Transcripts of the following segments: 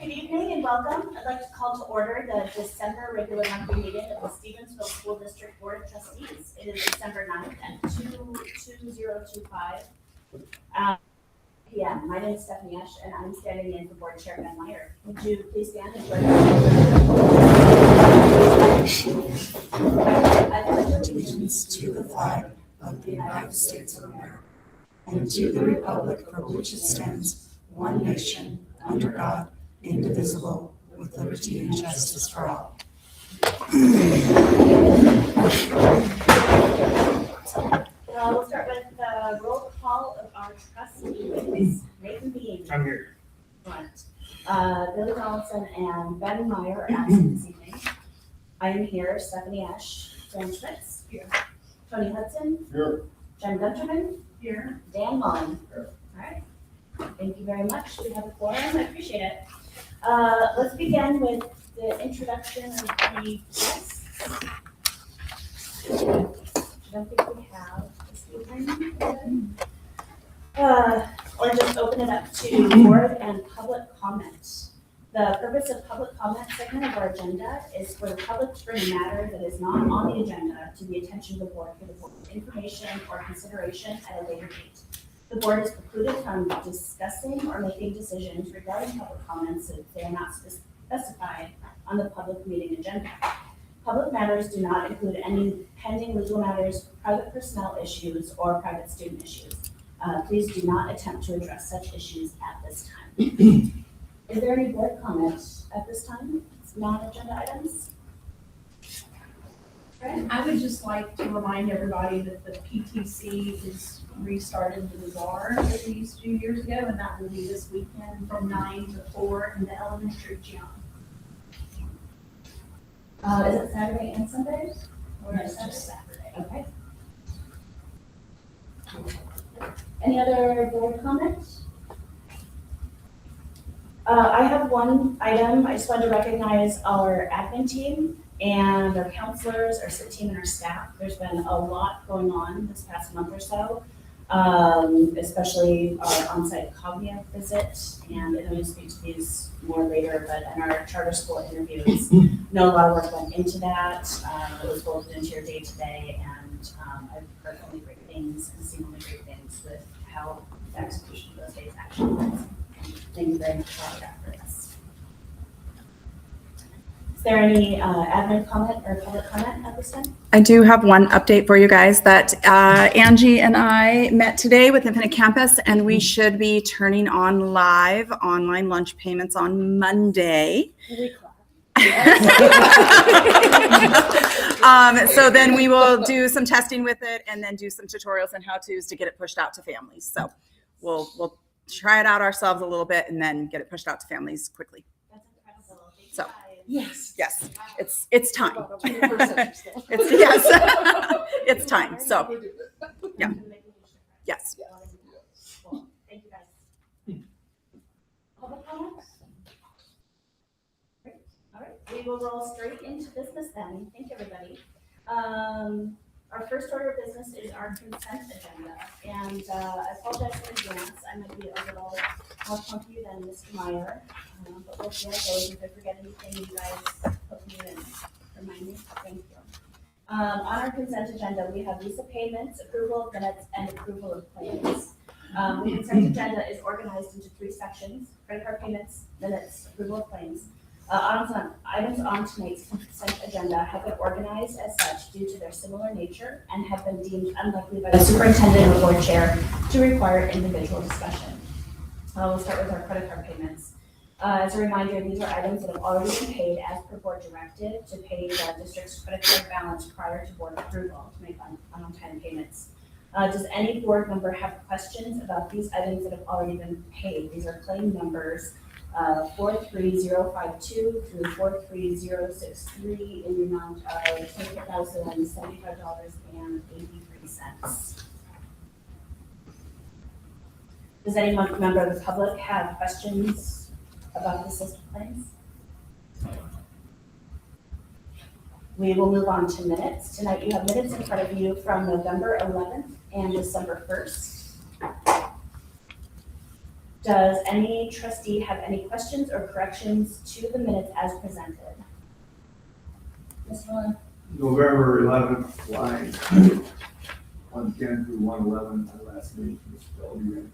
Good evening and welcome. I'd like to call to order the December regular monthly meeting of the Stevensville School District Board of Trustees. It is December 9th at 2:2025 p.m. My name is Stephanie Esch and I'm standing in for Board Chair Ben Meyer. Would you please stand and join me? I pledge allegiance to the flag of the United States of America and to the republic for which it stands, one nation, under God, indivisible, with liberty and justice for all. We'll start with the roll call of our trustees. Nathan Bean. I'm here. Billy Donaldson and Ben Meyer are absent this evening. I am here, Stephanie Esch, Dan Schmitz. Here. Tony Hudson. Here. Jen Gunterman. Here. Dan Mullen. Here. All right. Thank you very much. We have a quorum. I appreciate it. Let's begin with the introduction of the guests. I don't think we have this evening. Or just open it up to board and public comment. The purpose of public comment segment of our agenda is for the public to bring a matter that is not on the agenda to the attention of the board for the board's information or consideration at a later date. The board is precluded from discussing or making decisions regarding public comments if they are not specified on the public meeting agenda. Public matters do not include any pending legal matters, private personnel issues, or private student issues. Please do not attempt to address such issues at this time. Is there any board comments at this time? It's non-agenda items? I would just like to remind everybody that the PTC is restarted the bazaar that we used to do years ago, and that will be this weekend from 9 to 4 in the elementary gym. Is it Saturday and Sunday? Or it's just Saturday. Okay. Any other board comments? I have one item. I just wanted to recognize our admin team and our counselors, our SIT team, and our staff. There's been a lot going on this past month or so, especially our on-site Cognia visit, and I know you'll speak to these more later, but in our charter school interviews, know a lot of work went into that. It was woven into your day-to-day, and I've heard only great things and seen only great things with how the execution of those days actually went. Thank you very much for all that for us. Is there any admin comment or public comment at this time? I do have one update for you guys that Angie and I met today with Infinite Campus, and we should be turning on live online lunch payments on Monday. So then we will do some testing with it and then do some tutorials and how-tos to get it pushed out to families. So we'll try it out ourselves a little bit and then get it pushed out to families quickly. That's incredible. Thank you So. guys. Yes, it's time. It's Yes, it's time. So yeah. Yes. Cool. Thank you guys. Public comments? Great. All right, we will roll straight into business then. Thank you, everybody. Our first order of business is our consent agenda, and I apologize in advance. I might be a little more funky than Mr. Meyer, but we'll see how it goes. If I forget anything, you guys put me in, remind me. Thank you. On our consent agenda, we have visa payments, approval of minutes, and approval of claims. The consent agenda is organized into 3 sections: credit card payments, minutes, approval of claims. Items on tonight's consent agenda have been organized as such due to their similar nature and have been deemed unlikely by the superintendent or board chair to require individual discussion. We'll start with our credit card payments. As a reminder, these are items that have already been paid as per board directive to pay the district's credit card balance prior to board approval to make on-time payments. Does any board member have questions about these items that have already been paid? These are claim numbers 43052 through 43063 in the amount of $24,075.83. Does any member of the public have questions about this list of claims? We will move on to minutes. Tonight you have minutes in front of you from November 11th and December 1st. Does any trustee have any questions or corrections to the minutes as presented? Ms. Miller? November 11th, line 110 through 111, my last name is spelled again.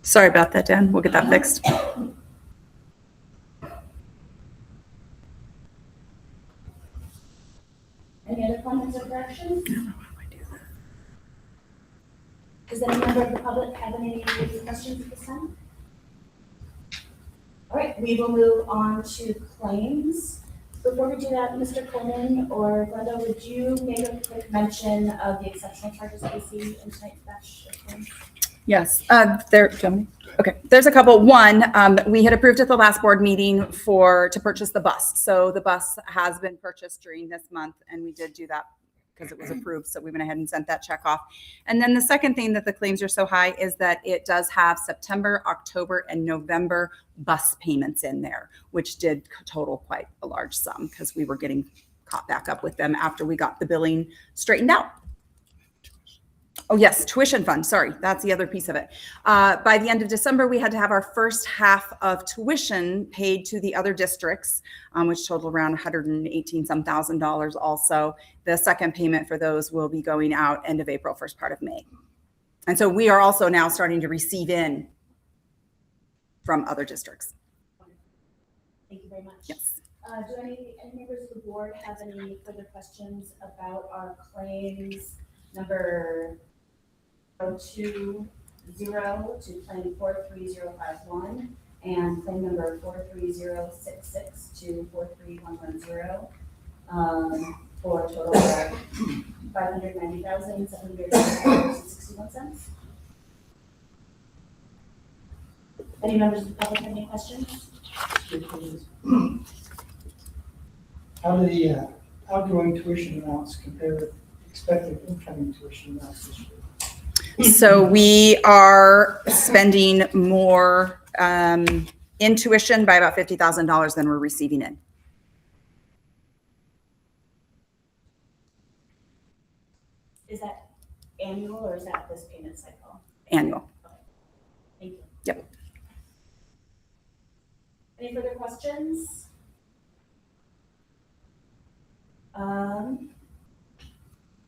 Sorry about that, Dan. We'll get that fixed. Any other comments or corrections? Does any member of the public have any questions at this time? All right, we will move on to claims. Before we do that, Mr. Coleman or Glenda, would you make a quick mention of the exceptional charges that we see in tonight's batch of claims? Yes, okay, there's a couple. One, we had approved at the last board meeting to purchase the bus. So the bus has been purchased during this month, and we did do that because it was approved. So we went ahead and sent that check off. And then the second thing that the claims are so high is that it does have September, October, and November bus payments in there, which did total quite a large sum because we were getting caught back up with them after we got the billing straightened out. Oh, yes, tuition fund. Sorry, that's the other piece of it. By the end of December, we had to have our first half of tuition paid to the other districts, which totaled around $118,000 also. The second payment for those will be going out end of April, first part of May. And so we are also now starting to receive in from other districts. Thank you very much. Yes. Do any members of the board have any further questions about our claims number 020 to claim 43051 and claim number 43066 to 43110 for a total of $590,761. Any members of the public have any questions? How do the outgoing tuition amounts compare with expected incoming tuition amounts this year? So we are spending more in tuition by about $50,000 than we're receiving in. Is that annual or is that this payment cycle? Annual. Thank you. Yep. Any further questions?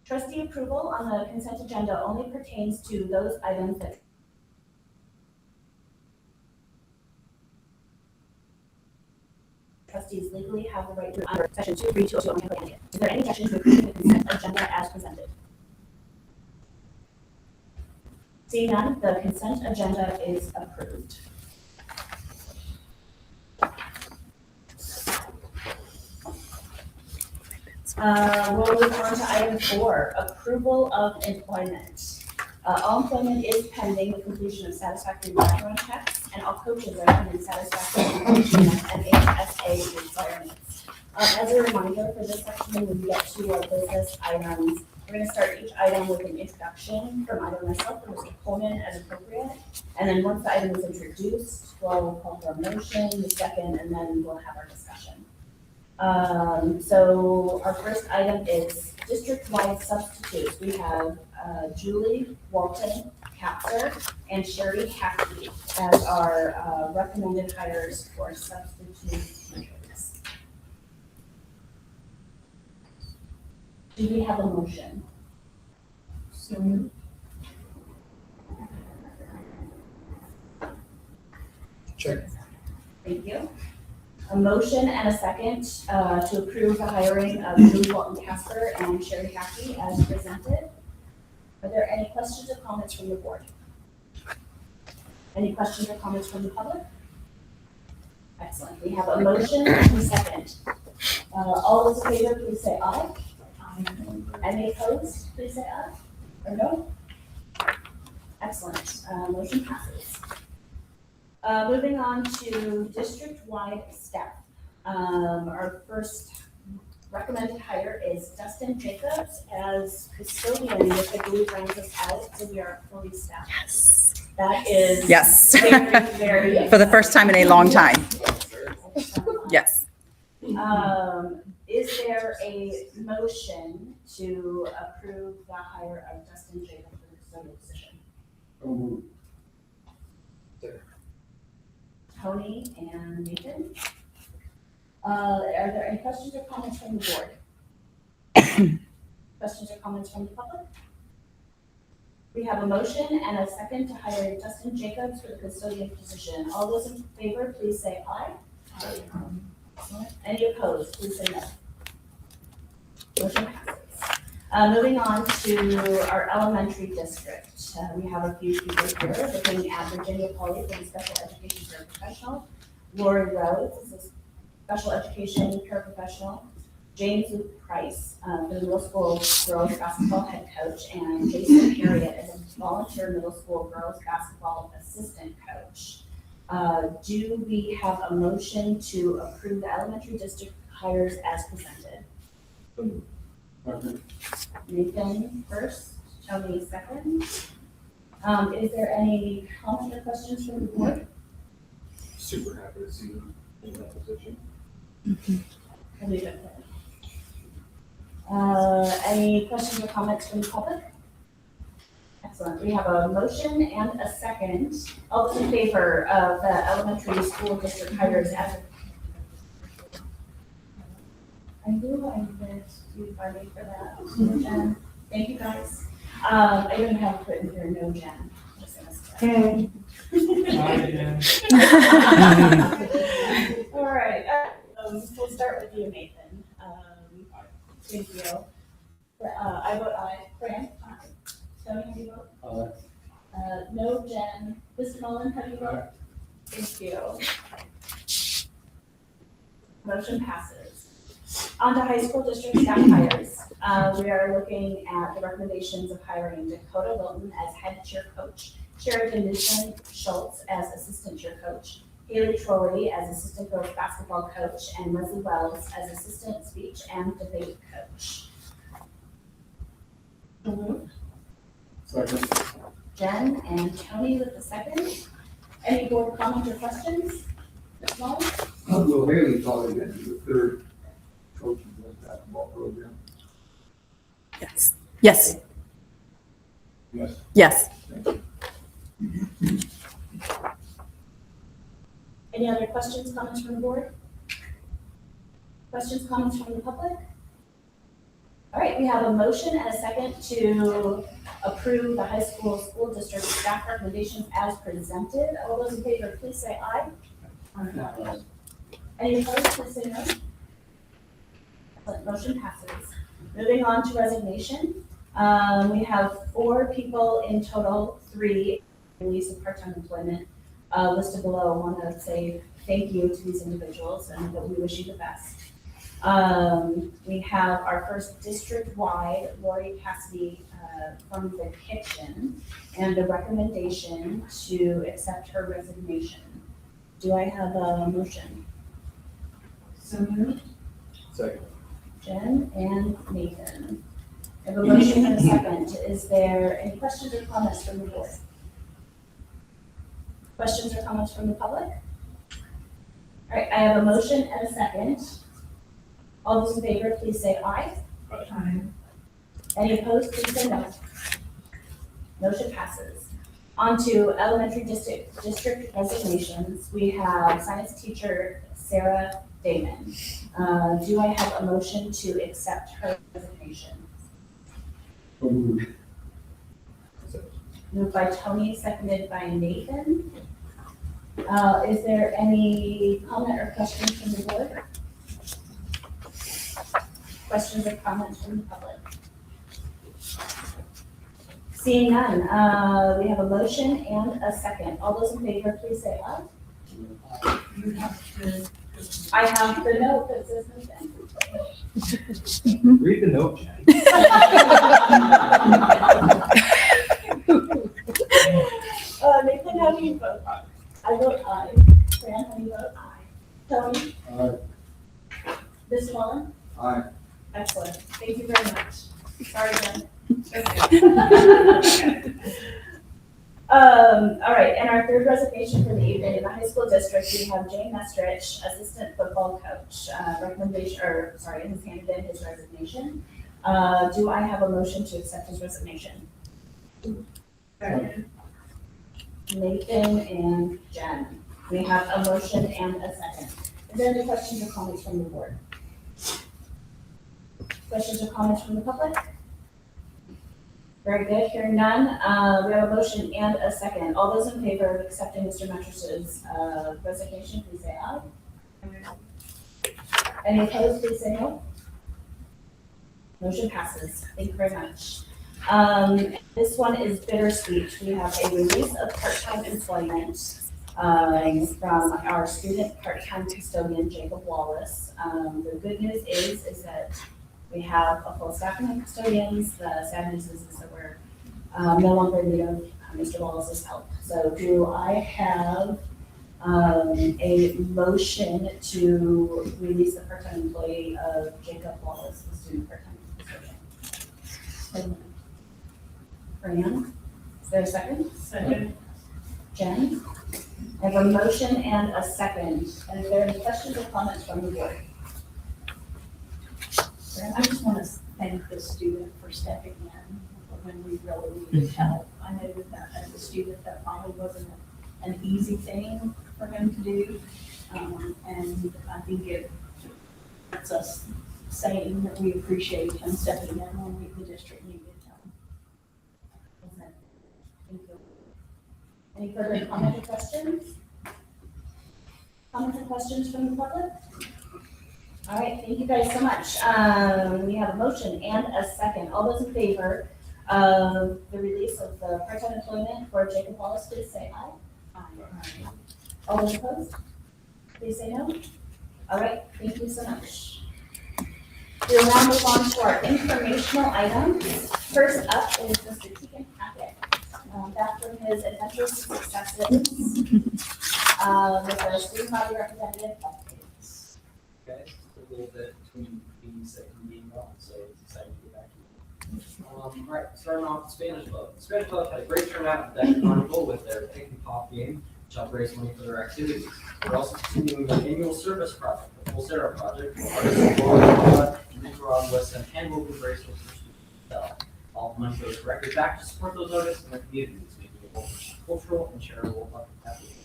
Trustee approval on the consent agenda only pertains to those items that trustees legally have the right to under section 23202. Is there any objection to approving the consent agenda as presented? Seeing none, the consent agenda is approved. We'll move on to item 4, approval of employment. All employment is pending the completion of satisfactory background checks, and all coaches are pending satisfactory completion of MHSA requirements. As a reminder, for this section, when we get to our business items, we're going to start each item with an introduction from either myself or Mr. Coleman as appropriate. And then once the item is introduced, we'll call for a motion, the second, and then we'll have our discussion. So our first item is district-wide substitutes. We have Julie Walton Kapser and Sherry Hackey as our recommended hires for substitute teachers. Do we have a motion? So moved. Check. Thank you. A motion and a second to approve the hiring of Julie Walton Kasper and Sherry Hackey as presented. Are there any questions or comments from the board? Any questions or comments from the public? Excellent. We have a motion and a second. All those in favor, please say aye. Aye. Any opposed, please say aye. Or no? Excellent. Motion passes. Moving on to district-wide staff. Our first recommended hire is Dustin Jacobs as custodian, which I believe rounds us out, so we are fully staffed. Yes. That is Yes. very, very For the first time in a long time. Yes. Is there a motion to approve the hire of Dustin Jacobs for the custodial position? Tony and Nathan. Are there any questions or comments from the board? Questions or comments from the public? We have a motion and a second to hire Justin Jacobs for the custodian position. All those in favor, please say aye. Any opposed, please say no. Motion passes. Moving on to our elementary district. We have a few people here looking at Virginia Polly for the special education paraprofessional. Lori Rhodes is a special education paraprofessional. James Luke Price, the middle school girls basketball head coach, and Jason Harriet is a volunteer middle school girls basketball assistant coach. Do we have a motion to approve the elementary district hires as presented? Nathan first, Tony second. Is there any comments or questions from the board? Super happy to see them in that position. I'll leave it there. Any questions or comments from the public? Excellent. We have a motion and a second. All those in favor of the elementary school district hires as. I knew I meant you fighting for that, Jen. Thank you, guys. I didn't have to put in here no Jen. Just gonna say. All right, we'll start with you, Nathan. Thank you. I vote aye. Fran? Aye. Tony, how do you vote? Aye. No Jen. Mr. Mullen, how do you vote? Thank you. Motion passes. On to high school district staff hires. We are looking at the recommendations of hiring Dakota Wilton as head cheer coach, Sheridan Newton Schultz as assistant cheer coach, Haley Trolley as assistant girls basketball coach, and Leslie Wells as assistant speech and debate coach. Second. Jen and Tony with the second. Any board comments or questions? Ms. Mullen? Well, Haley probably been the third coach in the basketball program. Yes. Yes. Yes. Yes. Any other questions, comments from the board? Questions, comments from the public? All right, we have a motion and a second to approve the high school district staff recommendations as presented. All those in favor, please say aye. Any opposed, please say no. Excellent, motion passes. Moving on to resignation. We have 4 people in total, 3 release of part-time employment. Listed below. I want to say thank you to these individuals and that we wish you the best. We have our first district-wide, Lori Cassidy from the kitchen, and the recommendation to accept her resignation. Do I have a motion? So moved. Second. Jen and Nathan. I have a motion and a second. Is there any questions or comments from the board? Questions or comments from the public? All right, I have a motion and a second. All those in favor, please say aye. Aye. Any opposed, please say no. Motion passes. On to elementary district resignations. We have science teacher Sarah Damon. Do I have a motion to accept her resignation? So moved. Moved by Tony, seconded by Nathan. Is there any comment or questions from the board? Questions or comments from the public? Seeing none, we have a motion and a second. All those in favor, please say aye. You have to. I have the note that says Nathan. Read the note, Jen. Nathan, how do you vote? I vote aye. Fran, how do you vote? Aye. Tony? Aye. Ms. Mullen? Aye. Excellent. Thank you very much. Sorry, Jen. All right, and our third resignation for the evening in the high school district, we have Jane Mestrich, assistant football coach, has handed in his resignation. Do I have a motion to accept his resignation? Second. Nathan and Jen. We have a motion and a second. Is there any questions or comments from the board? Questions or comments from the public? Very good, hearing none. We have a motion and a second. All those in favor of accepting Mr. Mattress's resignation, please say aye. Any opposed, please say no. Motion passes. Thank you very much. This one is bittersweet. We have a release of part-time employment from our student part-time custodian, Jacob Wallace. The good news is that we have a full staffing of custodians. The sad news is that we're no longer in need of Mr. Wallace's help. So do I have a motion to release the part-time employee of Jacob Wallace, the student part-time custodian? Fran, is there a second? Second. Jen? I have a motion and a second. And if there are any questions or comments from the board? I just want to thank the student for stepping in when we really needed help. I know that as a student, that probably wasn't an easy thing for him to do. And I think it's us saying that we appreciate him stepping in when the district needed help. Thank you. Any further comments or questions? Comments and questions from the public? All right, thank you guys so much. We have a motion and a second. All those in favor of the release of the part-time employment for Jacob Wallace, please say aye. All those opposed? Please say no. All right, thank you so much. We'll now move on to our informational items. First up is Mr. Keegan Hackett. Back from his adventurous successes with our student body representative updates. Okay, just a little bit between being sick and being gone, so it's exciting to get back here. All right, starting off with the Spanish Club. The Spanish Club had a great turnout at the Deck Carnival with their pick and pop game, which helped raise money for their activities. We're also continuing their annual service project, the Pulsera project, for artists in Florida, Nicaragua, West End, and local bracelets for students to sell. All the money goes directly back to support those artists and their communities, making it both cultural and charitable activity.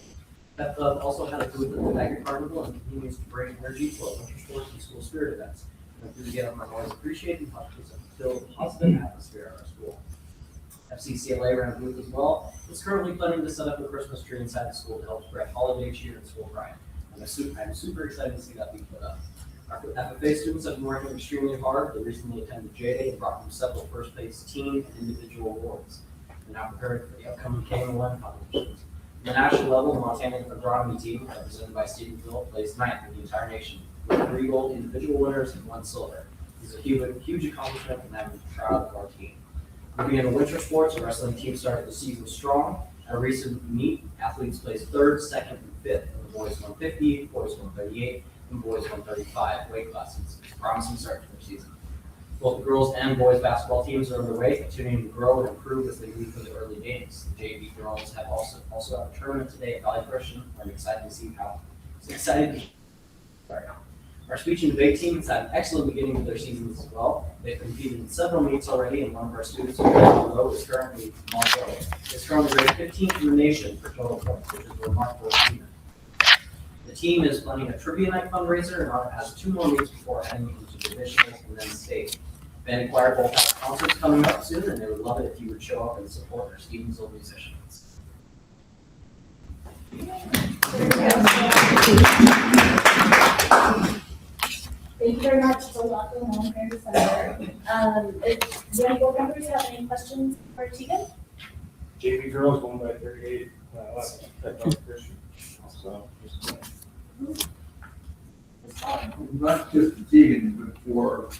That club also had a booth at the Daggett Carnival and continues to bring energy to our winter sports and school spirit events. And enthusiasm are always appreciated and helps us build a positive atmosphere at our school. FCCLA ran a booth as well. It's currently planning to set up a Christmas tree inside the school to help spread holiday cheer and school pride. I'm super excited to see that be put up. Our FFA students have been working extremely hard. They recently attended J-Day and brought home several first place team and individual awards. They're now prepared for the upcoming K1 competitions. On the national level, the Montana agronomy team, represented by Stephen Phil, placed ninth in the entire nation, with 3 gold individual winners and 1 silver. This is a huge accomplishment, and I'm proud of our team. Moving into winter sports, our wrestling team started the season strong. At a recent meet, athletes placed 3rd, 2nd, and 5th in the boys 150, boys 138, and boys 135 weight classes. It's a promising start to their season. Both the girls and boys basketball teams are underway, continuing to grow and improve as they move through the early games. The JV girls have also have a tournament today at Valley Christian. I'm excited to see how Our speech and debate team has had an excellent beginning of their seasons as well. They've competed in several meets already, and one of our students who is currently ranked 15th in the nation for total points, which is a remarkable achievement. The team is planning a trivia night fundraiser and has 2 more meets before heading into divisionals and then state. Band and choir both have concerts coming up soon, and they would love it if you would show up and support their Stevensville musicians. Thank you very much for welcoming home here to Senator. Do any board members have any questions for Tegan? JV girls won by 38, at Valley Christian. So, Not just for Tegan, but for,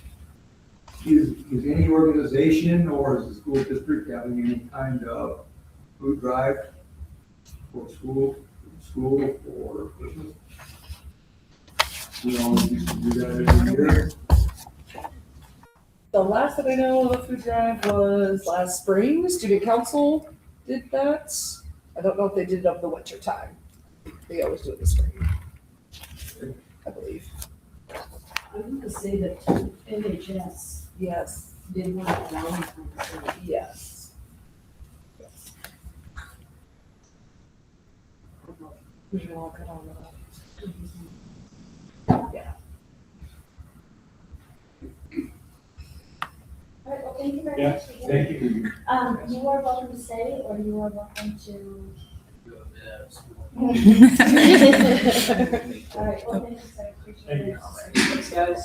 is any organization or is the school district having any kind of food drive for school or Christmas? We always used to do that every year. The last that I know of a food drive was last spring. Student council did that. I don't know if they did it over the winter time. They always do it in the spring, I believe. I'm going to say that NHS Yes, did one at Wellington. yes. We should all cut on that. All right, well, thank you very Yeah, much. again. Thank you. You are welcome to stay, or you are welcome to. Do a bit of school. All right, well, thank you, sir. Appreciate it. Thanks, guys.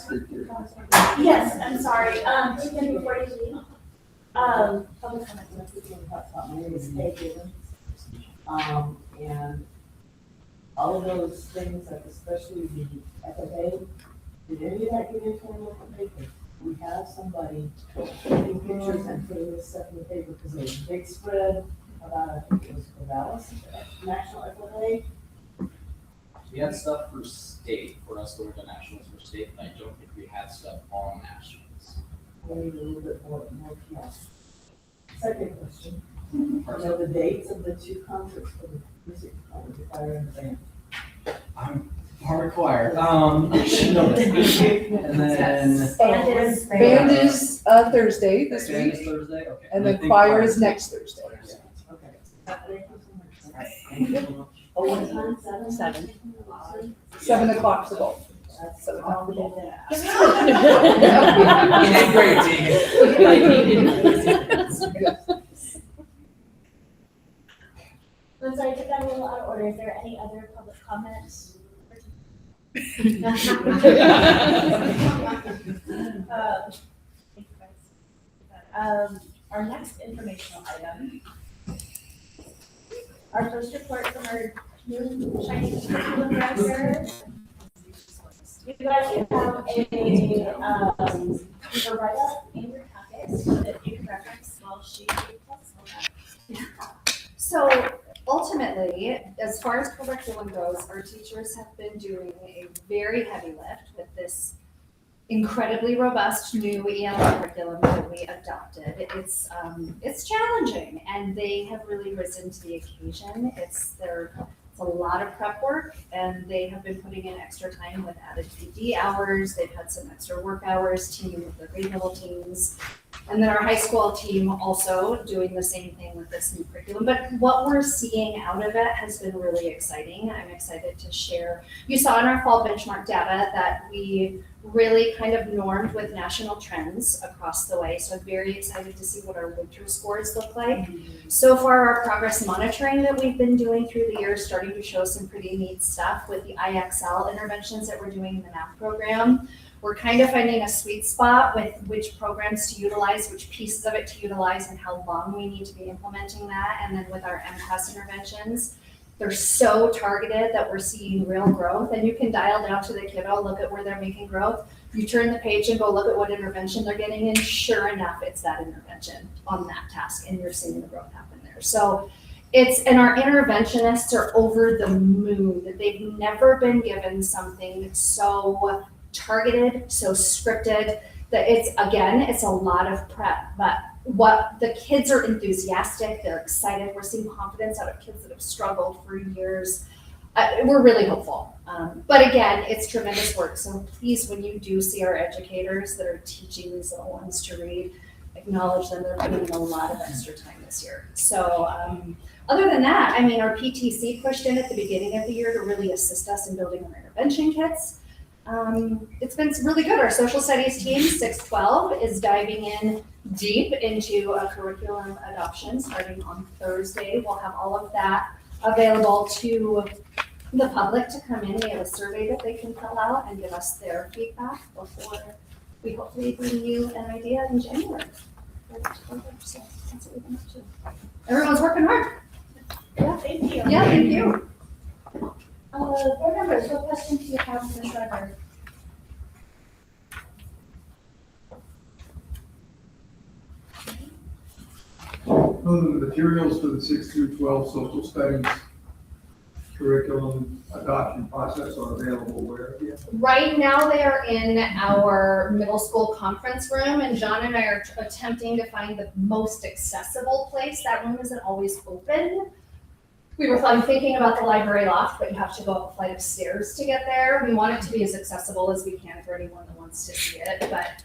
Yes, I'm sorry. Chicken, before you leave, public comment. My name is Peggy Gibbons. And all of those things, like especially the FFA, did any of that get into our local paper? We have somebody taking pictures and putting this stuff in the paper because there was a big spread about, I think it was Corvallis, National FFA. We had stuff for state, for us going to nationals for state, but I don't think we had stuff on nationals. We need a little bit more chaos. Second question, know the dates of the two concerts for the music, the choir and the band. I'm part choir. I should know that. And then. Band is Thursday this Band week, is Thursday, okay. and I then think choir is next Thursday. Okay. Thank you so much. Thank you so much. Oh, what time? 7? 7 o'clock for both. That's So all we did You did great, Tegan. I'm sorry, I took that a little out of order. Is there any other public comments? Thank you, guys. Our next informational item. Our first report from our new shiny curriculum director. You guys have a write-up in your packet that you can reference while she tells us all that. So ultimately, as far as curriculum goes, our teachers have been doing a very heavy lift with this incredibly robust new ELA curriculum that we adopted. It's challenging, and they have really risen to the occasion. It's a lot of prep work, and they have been putting in extra time with added PD hours. They've had some extra work hours teaming with their grade level teams. And then our high school team also doing the same thing with this new curriculum. But what we're seeing out of it has been really exciting. I'm excited to share. You saw in our fall benchmark data that we really kind of normed with national trends across the way. So I'm very excited to see what our winter scores look like. So far, our progress monitoring that we've been doing through the year is starting to show some pretty neat stuff with the IXL interventions that we're doing in the math program. We're kind of finding a sweet spot with which programs to utilize, which pieces of it to utilize, and how long we need to be implementing that. And then with our MCAS interventions, they're so targeted that we're seeing real growth. And you can dial down to the kiddo, look at where they're making growth. You turn the page and go look at what intervention they're getting in. Sure enough, it's that intervention on that task, and you're seeing the growth happen there. So and our interventionists are over the moon. They've never been given something so targeted, so scripted, that it's a lot of prep, but what the kids are enthusiastic, they're excited. We're seeing confidence out of kids that have struggled for years. We're really hopeful. But again, it's tremendous work. So please, when you do see our educators that are teaching these little ones to read, acknowledge them. They're putting in a lot of extra time this year. So other than that, I mean, our PTC pushed in at the beginning of the year to really assist us in building our intervention kits. It's been really good. Our social studies team, 612, is diving in deep into a curriculum adoption starting on Thursday. We'll have all of that available to the public to come in. We have a survey that they can fill out and give us their feedback before we hopefully bring you an idea in January. So that's what we've been up to. Everyone's working hard. Yeah, thank you. Yeah, thank you. Board members, what questions do you have for the Shredder? None of the materials for the 6 through 12 social studies curriculum adoption process are available where? Right now, they are in our middle school conference room, and John and I are attempting to find the most accessible place. That room isn't always open. We were thinking about the library loft, but you have to go up a flight of stairs to get there. We want it to be as accessible as we can for anyone that wants to see it. But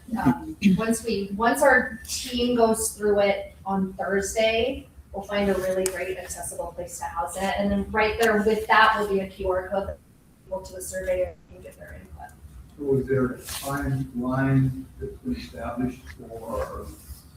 once our team goes through it on Thursday, we'll find a really great accessible place to house it. And then right there with that will be a QR code that people to a surveyor can give their input. So is there a timeline that's been established for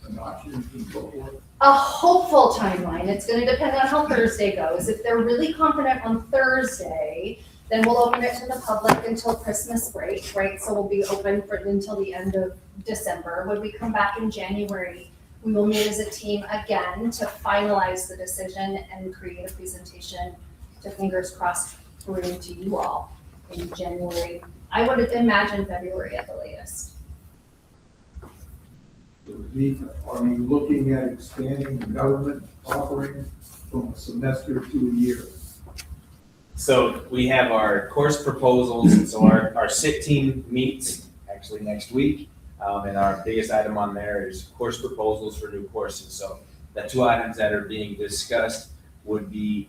adoption and so forth? A hopeful timeline. It's gonna depend on how Thursday goes. If they're really confident on Thursday, then we'll open it to the public until Christmas break, right? So we'll be open for until the end of December. When we come back in January, we will meet as a team again to finalize the decision and create a presentation to, fingers crossed, bring to you all in January. I would imagine February at the latest. Are you looking at expanding the government offering from a semester to a year? So we have our course proposals, and so our SIT team meets actually next week. And our biggest item on there is course proposals for new courses. So the two items that are being discussed would be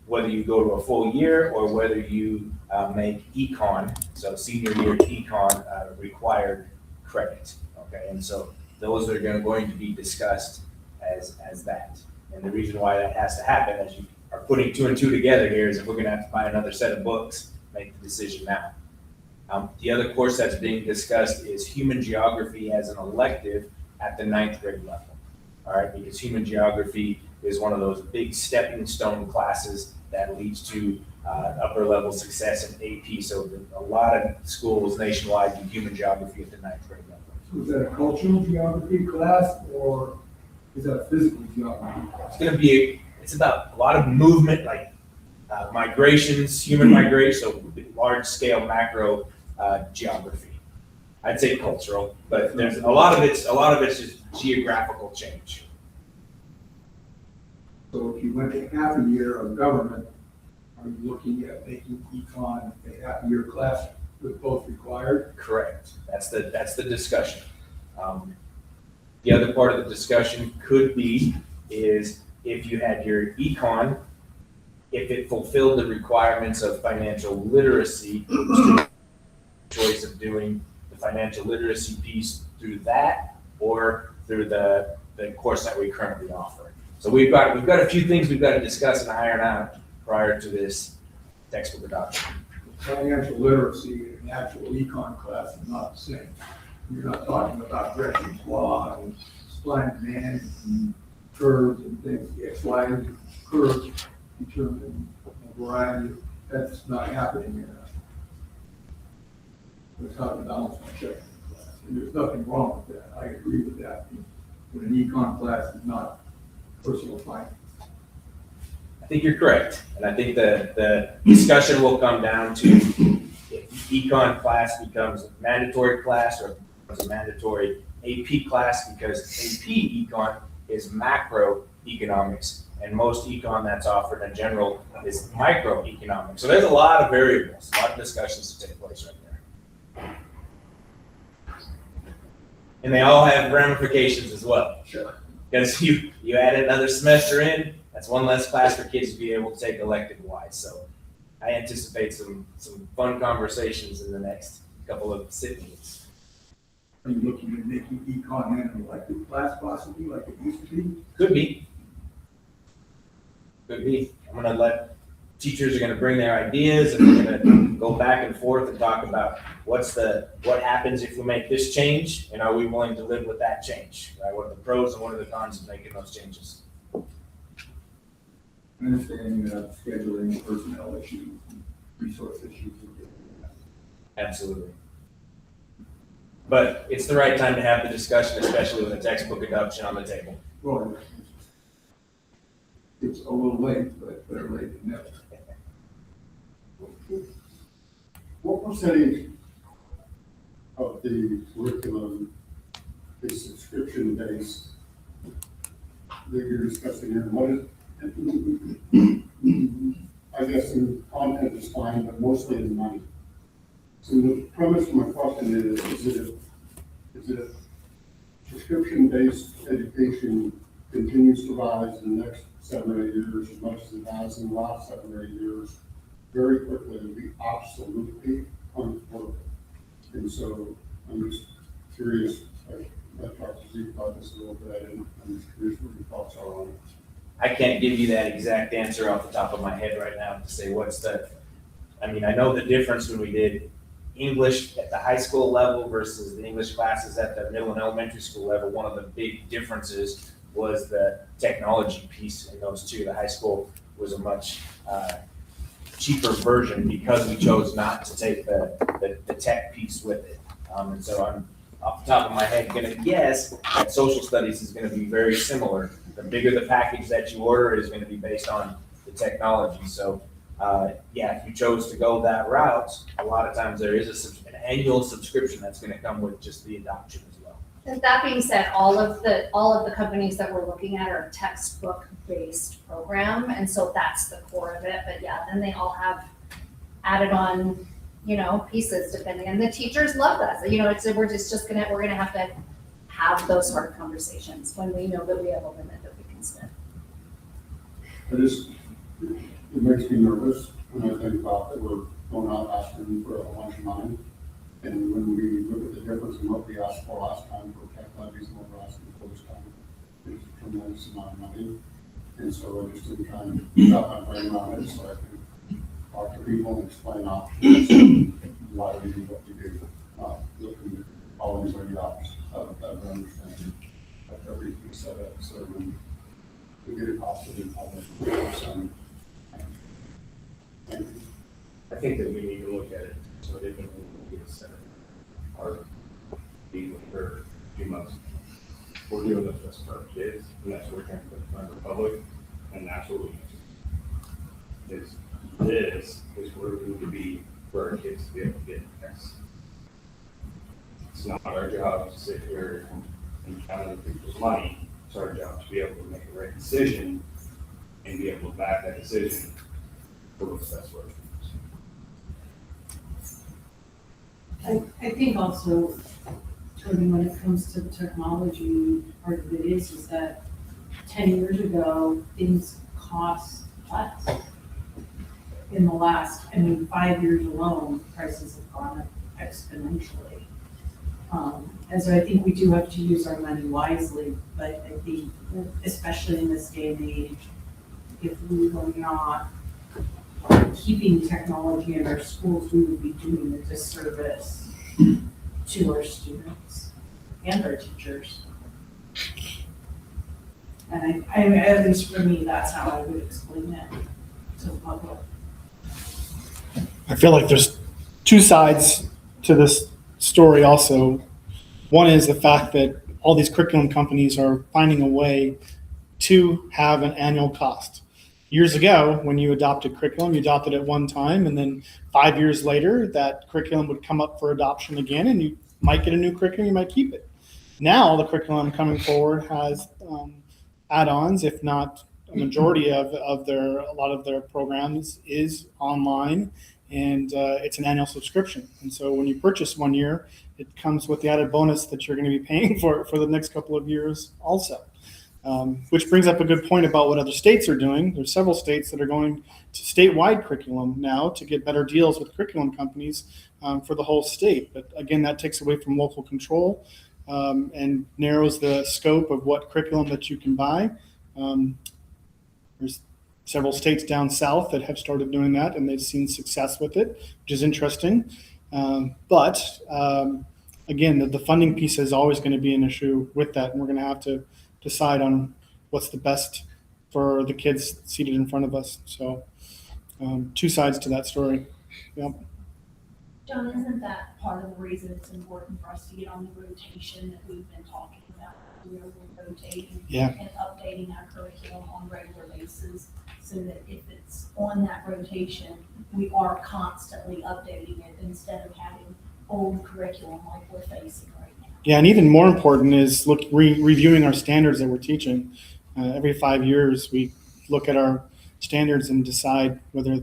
whether you go to a full year or whether you make econ, so senior year econ required credit. Okay, and so those are going to be discussed as that. And the reason why that has to happen, as you are putting two and two together here, is if we're gonna have to buy another set of books, make the decision now. The other course that's being discussed is human geography as an elective at the 9th grade level. All right, because human geography is one of those big stepping stone classes that leads to upper level success in AP. So a lot of schools nationwide do human geography at the 9th grade level. So is that a cultural geography class or is that a physical geography? It's about a lot of movement, like migrations, human migration, so large scale macro geography. I'd say cultural, but there's a lot of it's just geographical change. So if you went to half a year of government, are you looking at making econ a half year class with both required? Correct. That's the discussion. The other part of the discussion could be is if you had your econ, if it fulfilled the requirements of financial literacy, choice of doing the financial literacy piece through that or through the course that we currently offer. So we've got a few things we've got to discuss and iron out prior to this textbook adoption. Financial literacy and the actual econ class are not the same. You're not talking about Gresham law and supply and demand and curves and things, X, Y, and curves determine a variety of, that's not happening in that's how to balance my check class. And there's nothing wrong with that. I agree with that. But an econ class is not personal finance. I think you're correct. And I think the discussion will come down to if econ class becomes a mandatory class or becomes a mandatory AP class, because AP econ is macroeconomics and most econ that's offered in general is microeconomics. So there's a lot of variables, a lot of discussions to take place right there. And they all have ramifications as well. Sure. Because you add another semester in, that's one less class for kids to be able to take elective wise. So I anticipate some fun conversations in the next couple of SIT meetings. Are you looking at making econ an elective class possibly like it used to be? Could be. Could be. I'm gonna let teachers are gonna bring their ideas and we're gonna go back and forth and talk about what happens if we make this change and are we willing to live with that change, right? What are the pros and what are the cons of making those changes? Understanding that scheduling, personnel issues, and resource issues. Absolutely. But it's the right time to have the discussion, especially with a textbook adoption on the table. Well, it's a little late, but better late than never. What percentage of the curriculum is subscription based that you're discussing here? What is, I guess the content is fine, but mostly in money. So the premise of my question is it subscription based education continues to rise in the next 7 or 8 years as much as it has in the last 7 or 8 years? Very quickly, it'll be absolutely unworkable. And so I'm just curious, I talked to Zeke about this a little bit, and I'm just curious what your thoughts are on it. I can't give you that exact answer off the top of my head right now to say what's the, I mean, I know the difference when we did English at the high school level versus the English classes at the middle and elementary school level. One of the big differences was the technology piece in those two. The high school was a much cheaper version because we chose not to take the tech piece with it. And so I'm, off the top of my head, gonna guess that social studies is gonna be very similar. The bigger the package that you order is gonna be based on the technology. So, yeah, if you chose to go that route, a lot of times there is an annual subscription that's gonna come with just the adoption as well. And that being said, all of the companies that we're looking at are textbook-based program, and so that's the core of it. But yeah, then they all have added on, pieces depending, and the teachers love that. We're gonna have to have those hard conversations when we know that we have a limit that we can spend. It makes me nervous when I think about that we're going out asking for a bunch of money. And when we look at the difference in what we asked for last time for tech levies and what we're asking for this time, it's a tremendous amount of money. And so I just been trying to wrap my brain around it so I can talk to people and explain options, why we do what we do. Looking at all these other options, better understanding of everything set up. So when we get it positive in public, I think that we need to look at it so that it can get a set or be with for a few months. We're doing this best for our kids, and that's what we're trying to put in front of the public, and that's what we need. This is where we need to be for our kids to be able to get this. It's not our job to sit here and count other people's money. It's our job to be able to make the right decision and be able to back that decision for what's best for us. I think also, Tony, when it comes to technology, part of it is that 10 years ago, things cost less. In the last, 5 years alone, prices have gone up exponentially. And so I think we do have to use our money wisely, but I think, especially in this day and age, if we were not keeping technology in our schools, we would be doing a disservice to our students and our teachers. And I at least for me, that's how I would explain it to the public. I feel like there's two sides to this story also. One is the fact that all these curriculum companies are finding a way to have an annual cost. Years ago, when you adopted curriculum, you adopted it one time, and then 5 years later, that curriculum would come up for adoption again, and you might get a new curriculum, you might keep it. Now, the curriculum coming forward has add-ons, if not a majority of a lot of their programs is online, and it's an annual subscription. And so when you purchase 1 year, it comes with the added bonus that you're going to be paying for the next couple of years also. Which brings up a good point about what other states are doing. There's several states that are going to statewide curriculum now to get better deals with curriculum companies for the whole state. But again, that takes away from local control and narrows the scope of what curriculum that you can buy. There's several states down south that have started doing that, and they've seen success with it, which is interesting. But again, the funding piece is always going to be an issue with that, and we're going to have to decide on what's the best for the kids seated in front of us. So two sides to that story. Yep. John, isn't that part of the reason it's important for us to get on the rotation that we've been talking about? Where we're rotating and updating our curriculum on a regular basis, so that if it's on that rotation, we are constantly updating it instead of having old curriculum like we're facing right now. Yeah, and even more important is reviewing our standards that we're teaching. Every 5 years, we look at our standards and decide whether,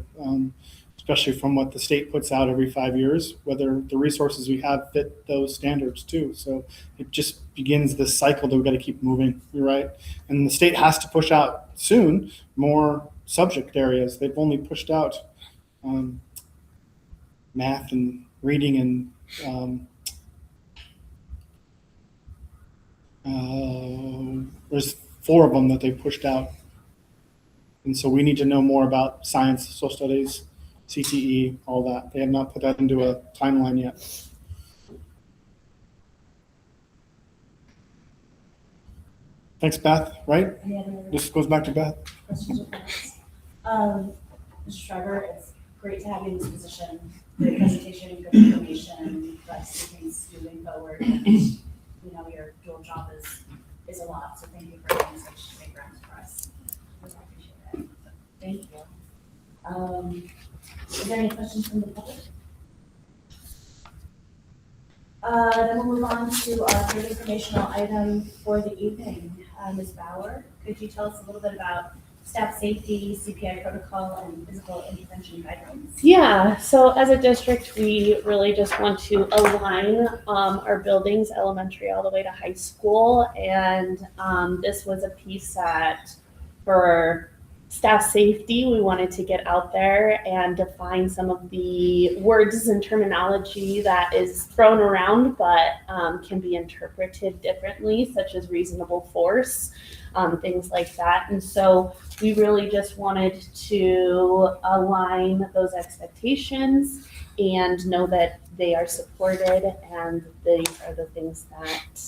especially from what the state puts out every 5 years, whether the resources we have fit those standards too. So it just begins this cycle that we've got to keep moving. You're right. And the state has to push out soon more subject areas. They've only pushed out math and reading and There's 4 of them that they pushed out. And so we need to know more about science, social studies, CTE, all that. They have not put that into a timeline yet. Thanks, Beth, right? Any other This goes back to Beth. questions or comments? Mr. Schreiber, it's great to have you in this position. Good presentation, good information, glad to see things moving forward. And, you know, your dual job is a lot, so thank you for doing such big rounds for us. We appreciate it. Thank you. Is there any questions from the public? Then we'll move on to our third informational item for the evening. Ms. Bauer, could you tell us a little bit about staff safety, CPI protocol, and physical intervention guidelines? Yeah, so as a district, we really just want to align our buildings, elementary all the way to high school. And this was a piece that for staff safety, we wanted to get out there and define some of the words and terminology that is thrown around but can be interpreted differently, such as reasonable force, things like that. And so we really just wanted to align those expectations and know that they are supported and these are the things that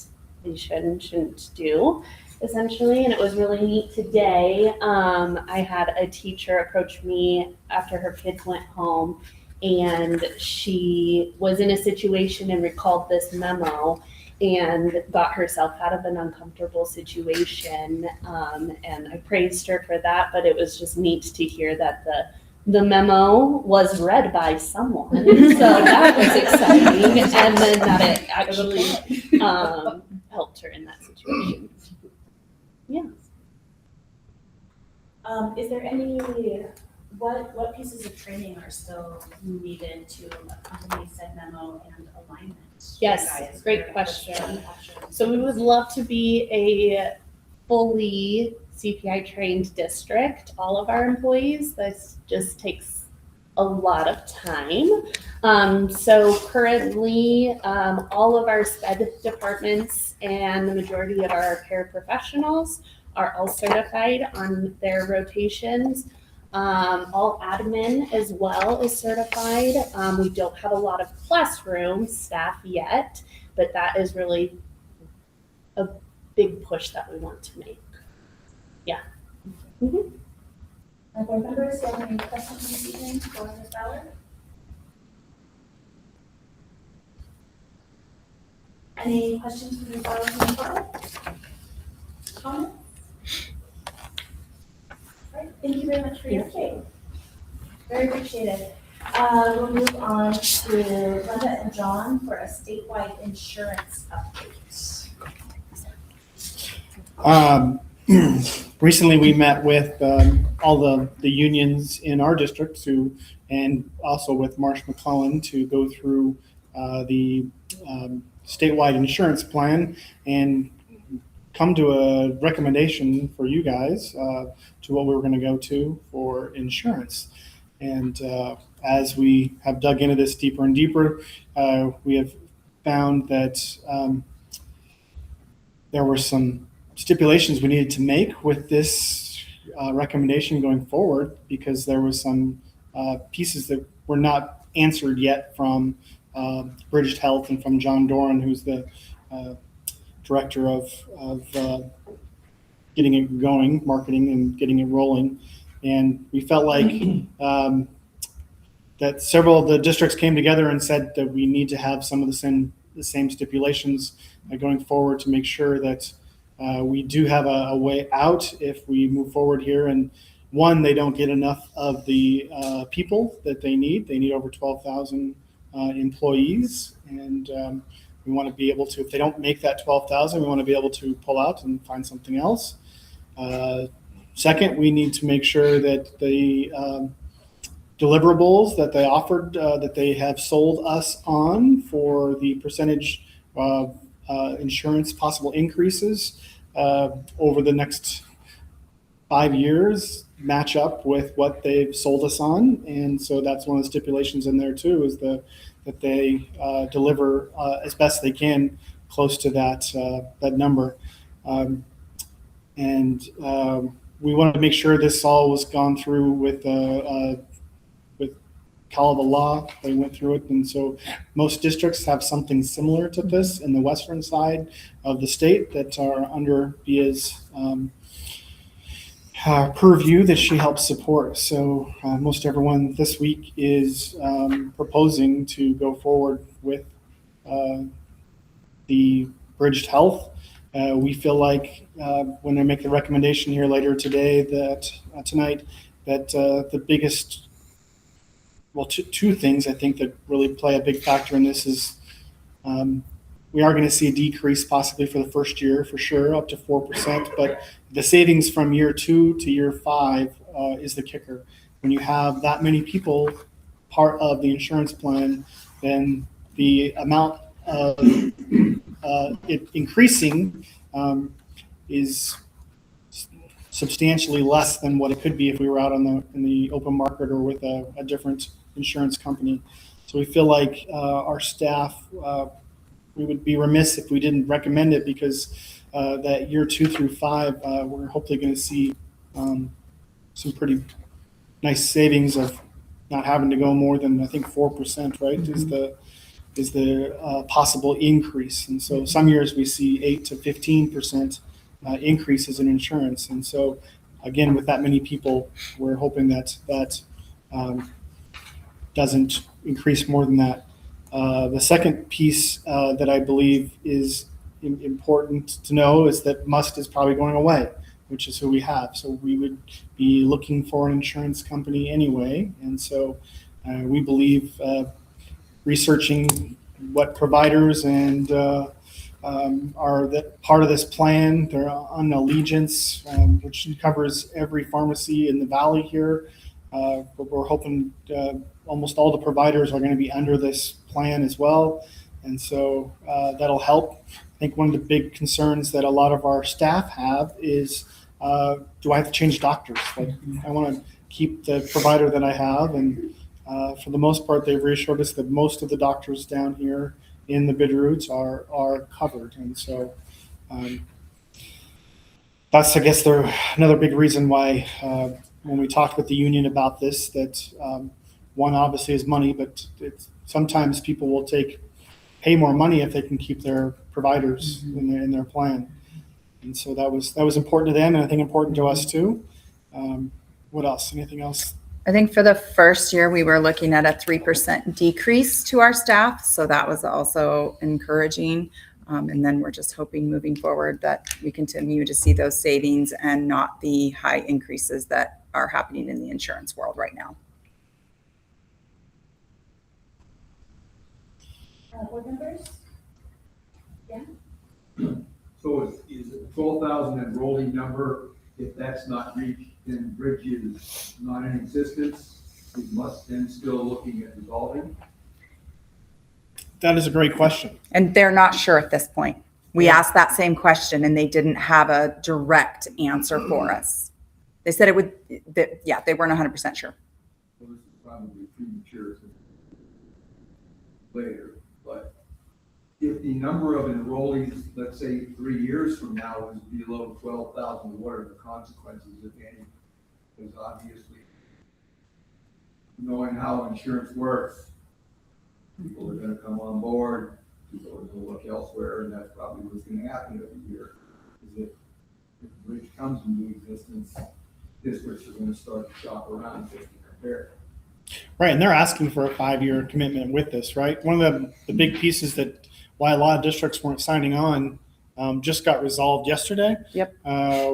they should and shouldn't do, essentially. And it was really neat today. I had a teacher approach me after her kids went home, and she was in a situation and recalled this memo and got herself out of an uncomfortable situation. And I praised her for that, but it was just neat to hear that the memo was read by someone. So that was exciting. And then that it actually helped her in that situation. Yeah. Is there any, what pieces of training are still needed to accompany said memo and alignment? Yes, Guys, great for question. action? So we would love to be a fully CPI trained district, all of our employees. This just takes a lot of time. So currently, all of our SPED departments and the majority of our paraprofessionals are all certified on their rotations. All admin as well is certified. We don't have a lot of classroom staff yet, but that is really a big push that we want to make. Yeah. Mm-hmm. Board members, do you have any questions this evening for Ms. Bauer? Any questions for Ms. Bauer from the board? Comments? All right, thank you very much for your update. Very appreciated. We'll move on to Linda and John for a statewide insurance update. Recently, we met with all the unions in our district and also with Marsh McClellan to go through the statewide insurance plan and come to a recommendation for you guys to what we were going to go to for insurance. And as we have dug into this deeper and deeper, we have found that there were some stipulations we needed to make with this recommendation going forward, because there was some pieces that were not answered yet from Bridged Health and from John Doran, who's the director of getting it going, marketing and getting it rolling. And we felt like that several of the districts came together and said that we need to have some of the same stipulations going forward to make sure that we do have a way out if we move forward here. And one, they don't get enough of the people that they need. They need over 12,000 employees. And we want to be able to, if they don't make that 12,000, we want to be able to pull out and find something else. Second, we need to make sure that the deliverables that they offered, that they have sold us on for the percentage of insurance possible increases over the next 5 years match up with what they've sold us on. And so that's one of the stipulations in there too, is that they deliver as best they can close to that number. We wanted to make sure this all was gone through with Calava law. They went through it, and so most districts have something similar to this in the western side of the state that are under Bia's purview that she helps support. So most everyone this week is proposing to go forward with the bridged health. We feel like when I make the recommendation here later today tonight, that the biggest, well, two things I think that really play a big factor in this is we are going to see a decrease possibly for the first year for sure, up to 4%, but the savings from year 2 to year 5 is the kicker. When you have that many people part of the insurance plan, then the amount of it increasing is substantially less than what it could be if we were out in the open market or with a different insurance company. So we feel like our staff, we would be remiss if we didn't recommend it, because that year 2 through 5, we're hopefully going to see some pretty nice savings of not having to go more than, I think, 4%, right? Mm-hmm. is the possible increase. And so some years we see 8 to 15% increases in insurance. And so again, with that many people, we're hoping that doesn't increase more than that. The second piece that I believe is important to know is that Must is probably going away, which is who we have. So we would be looking for an insurance company anyway. And so we believe researching what providers and are that part of this plan. They're on Allegiance, which covers every pharmacy in the valley here. But we're hoping almost all the providers are going to be under this plan as well. And so that'll help. I think one of the big concerns that a lot of our staff have is, do I have to change doctors? Like, I want to keep the provider that I have. And for the most part, they've reassured us that most of the doctors down here in the Bitterroots are covered. And so that's, I guess, another big reason why when we talked with the union about this, that one obviously is money, but sometimes people will pay more money if they can keep their providers in their plan. And so that was important to them, and I think important to us too. What else? Anything else? I think for the first year, we were looking at a 3% decrease to our staff. So that was also encouraging. And then we're just hoping moving forward that we continue to see those savings and not the high increases that are happening in the insurance world right now. Board members? Yeah? So is it 12,000 enrolling number? If that's not reached, then bridge is not in existence. We must then still looking at dissolving. That is a great question. And they're not sure at this point. We asked that same question and they didn't have a direct answer for us. They said it would, they weren't 100% sure. Well, this is probably premature later, but if the number of enrollees, let's say 3 years from now, is below 12,000, what are the consequences, if any? Because obviously, knowing how insurance works, people are going to come on board, people are going to look elsewhere, and that's probably what's going to happen every year. Is that if the bridge comes into existence, districts are going to start to shop around just to compare. Right, and they're asking for a 5-year commitment with this, right? One of the big pieces that why a lot of districts weren't signing on just got resolved yesterday. Yep.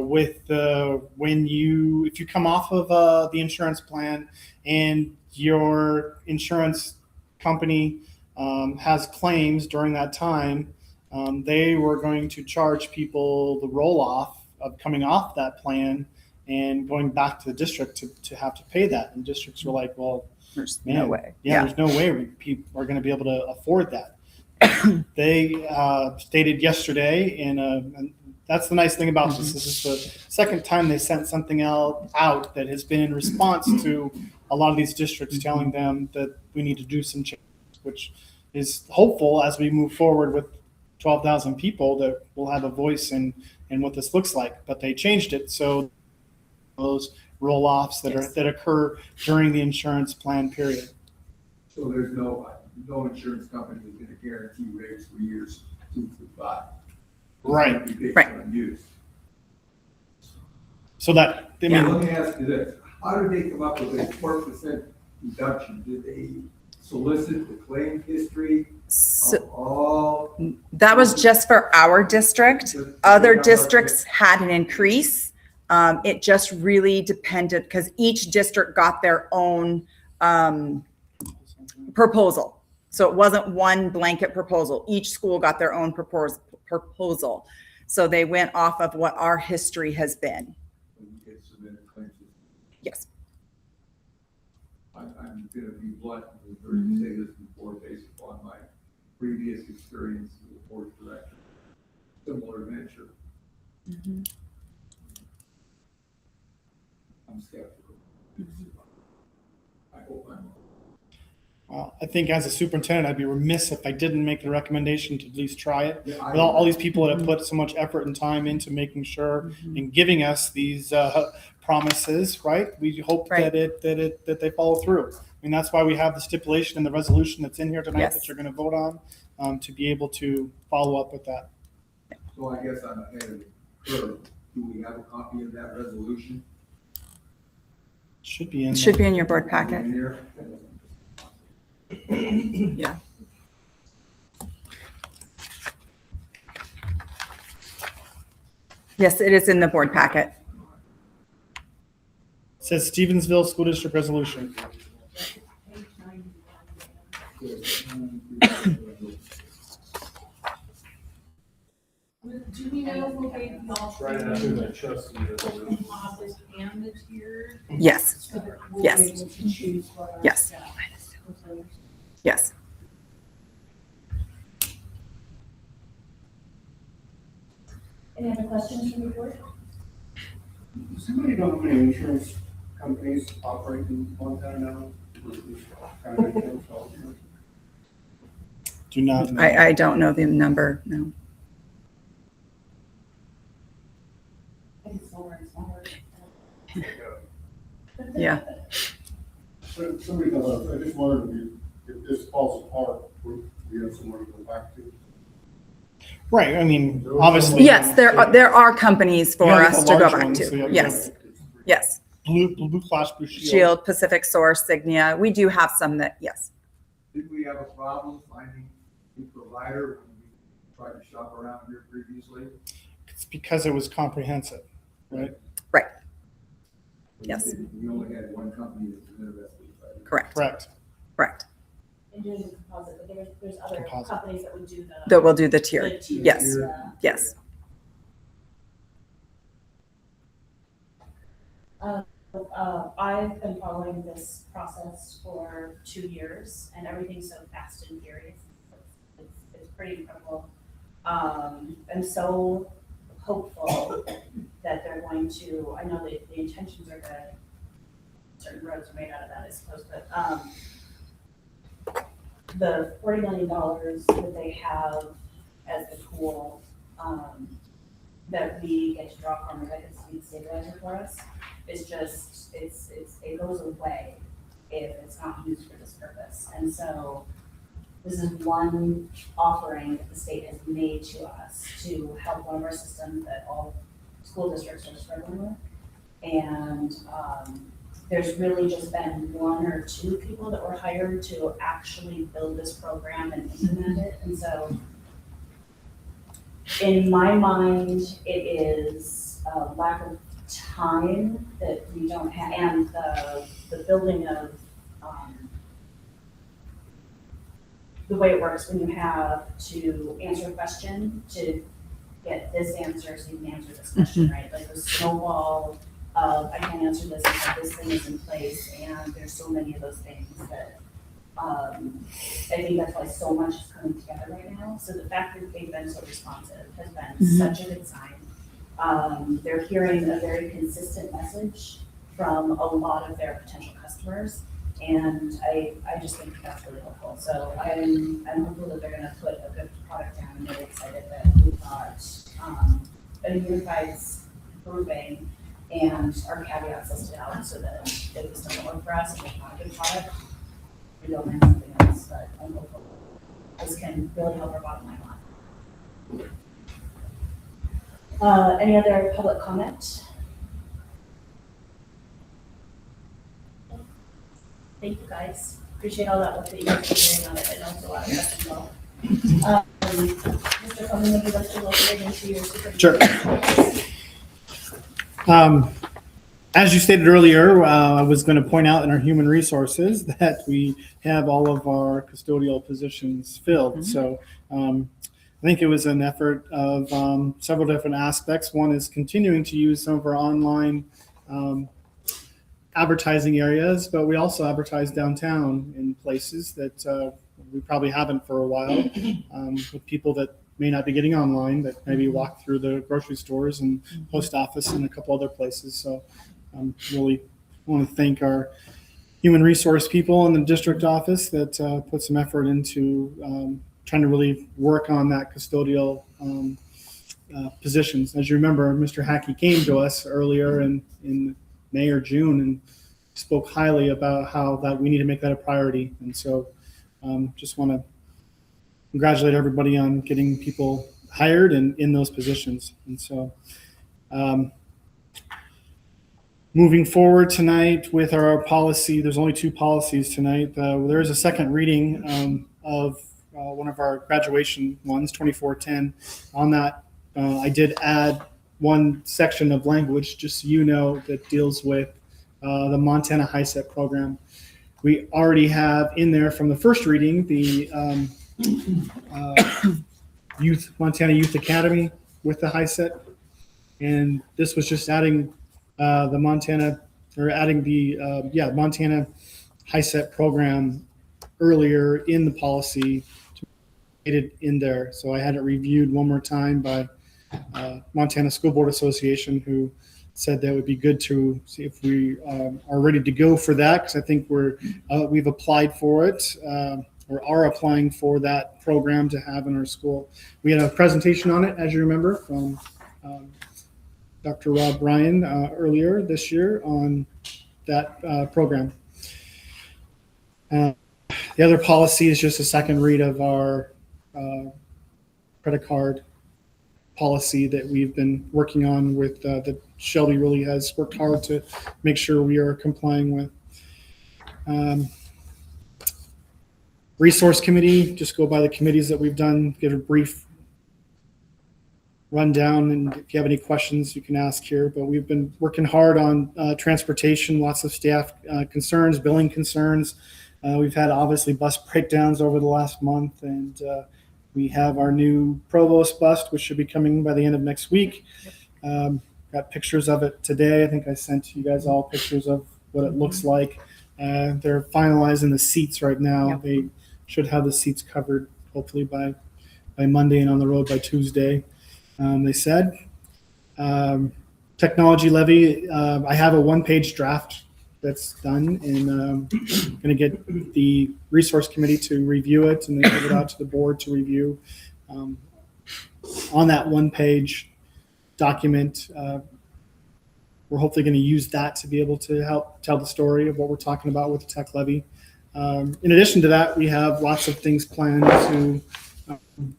With if you come off of the insurance plan and your insurance company has claims during that time, they were going to charge people the roll off of coming off that plan and going back to the district to have to pay that. And districts were like, well, there's no way. Yeah, there's no way people are going to be able to afford that. They stated yesterday, and that's the nice thing about this. This is the second time they sent something out that has been in response to a lot of these districts telling them that we need to do some changes, which is hopeful as we move forward with 12,000 people that will have a voice in what this looks like. But they changed it so those roll-offs that occur during the insurance plan period. So there's no insurance company that's gonna guarantee rates for years 2 through 5. Right. It's gonna be based Right. on use. So that, I mean, Let me ask you this, how did they come up with a 4% reduction? Did they solicit the claim history So of all? that was just for our district. Other districts had an increase. It just really depended because each district got their own proposal. So it wasn't one blanket proposal. Each school got their own proposal. So they went off of what our history has been. When you get submitted claims history? Yes. I'm gonna be blunt, I've heard you say this before, based upon my previous experience as a board director. Similar venture. I'm skeptical. I hope I'm wrong. well, I think as a superintendent, I'd be remiss if I didn't make the recommendation to at least try it. Yeah, With all these people that have put so much effort and time into making sure and giving us these promises, right? We hope Right. that they follow through. I mean, that's why we have the stipulation and the resolution that's in here tonight Yes. that you're going to vote on to be able to follow up with that. So I guess I'm ahead of the curve. Do we have a copy of that resolution? Should be in. It should be in your board packet. In here? Yeah. Yes, it is in the board packet. It says Stevensville School District Resolution. Do we know who gave y'all Right after the trustee resolution. office and the tier? Yes, So that we'll Yes. be able to choose what our Yes. staff prefers. yes. Any other questions from the board? Does somebody know how many insurance companies operate in Montana now? Kind of insurance all the time? Do not know. I don't know the number, no. I think it's lower and smaller. Yeah. So somebody knows, I just wondered if this falls apart, would we have somewhere to go back to? Right. I mean, obviously. Yes, there are companies for Yeah, us the to go large back ones, so to. yeah, Yes, yes. Blue Cross Blue Shield. Shield, Pacific Source, Signia. We do have some that, yes. Did we have a problem finding a provider when we tried to shop around here previously? It's because it was comprehensive, right? Right. Yes. We only had one company that was interested, right? Correct, Correct. correct. And doing the composite, but there's other Composite. companies that would do the. That will do the tier. the tier, Yes. yeah. Yes. I've been following this process for 2 years and everything's so fast and furious. It's pretty incredible. I'm so hopeful that they're going to, I know that the intentions are good. Certain roads are made out of that, I suppose, but, the $40 million that they have as the pool, that we get to draw from, like it's a stabilizer for us, is just, it goes away if it's not used for this purpose. And so this is one offering that the state has made to us to help one of our systems that all school districts are struggling with. And there's really just been 1 or 2 people that were hired to actually build this program and implement it. And so in my mind, it is a lack of time that we don't have, and the building of, the way it works when you have to answer a question to get this answer so you can answer this question, right? Like the snowball of, I can't answer this until this thing is in place, and there's so many of those things that, I think that's why so much is coming together right now. So the fact that they've been so responsive has been such a good sign. They're hearing a very consistent message from a lot of their potential customers And I just think that's really helpful. So I'm hopeful that they're gonna put a good product down. I'm really excited that we've got, a unified proving and our caveats listed out so that if this doesn't work for us and it's not a good product, we don't have something else, but I'm hopeful this can really help our bottom line a lot. Any other public comment? Thank you, guys. Appreciate all that work that you guys are doing on it. I know it's a lot of stuff as well. Mr. Coleman, would you like to look into your superintendent? Sure. As you stated earlier, I was going to point out in our human resources that we have all of our custodial positions filled. So I think it was an effort of several different aspects. One is continuing to use some of our online advertising areas, but we also advertise downtown in places that we probably haven't for a while, with people that may not be getting online, that maybe walk through the grocery stores and post office and a couple other places. So really want to thank our human resource people in the district office that put some effort into trying to really work on that custodial positions. As you remember, Mr. Hackey came to us earlier in May or June and spoke highly about how that we need to make that a priority. And so just want to congratulate everybody on getting people hired and in those positions. And so moving forward tonight with our policy, there's only 2 policies tonight. There is a second reading of one of our graduation ones, 2410. On that, I did add one section of language, just so you know, that deals with the Montana HiSET program. We already have in there from the first reading the Montana Youth Academy with the HiSET, and this was just adding the Montana HiSET program earlier in the policy to get it in there. So I had it reviewed one more time by Montana School Board Association, who said that would be good to see if we are ready to go for that, because I think we've applied for it or are applying for that program to have in our school. We had a presentation on it, as you remember, from Dr. Rob Ryan earlier this year on that program. The other policy is just a second read of our credit card policy that we've been working on with that Shelby really has worked hard to make sure we are complying with. Resource committee, just go by the committees that we've done, give a brief rundown, and if you have any questions you can ask here. But we've been working hard on transportation, lots of staff concerns, billing concerns. We've had obviously bus breakdowns over the last month, and we have our new provost bus, which should be coming by the end of next week. Got pictures of it today. I think I sent you guys all pictures of what it looks like. They're finalizing the seats right now. Yep. They should have the seats covered hopefully by Monday and on the road by Tuesday. They said. Technology levy, I have a 1-page draft that's done, and going to get the resource committee to review it and then give it out to the board to review. On that 1-page document, we're hopefully going to use that to be able to help tell the story of what we're talking about with the tech levy. In addition to that, we have lots of things planned to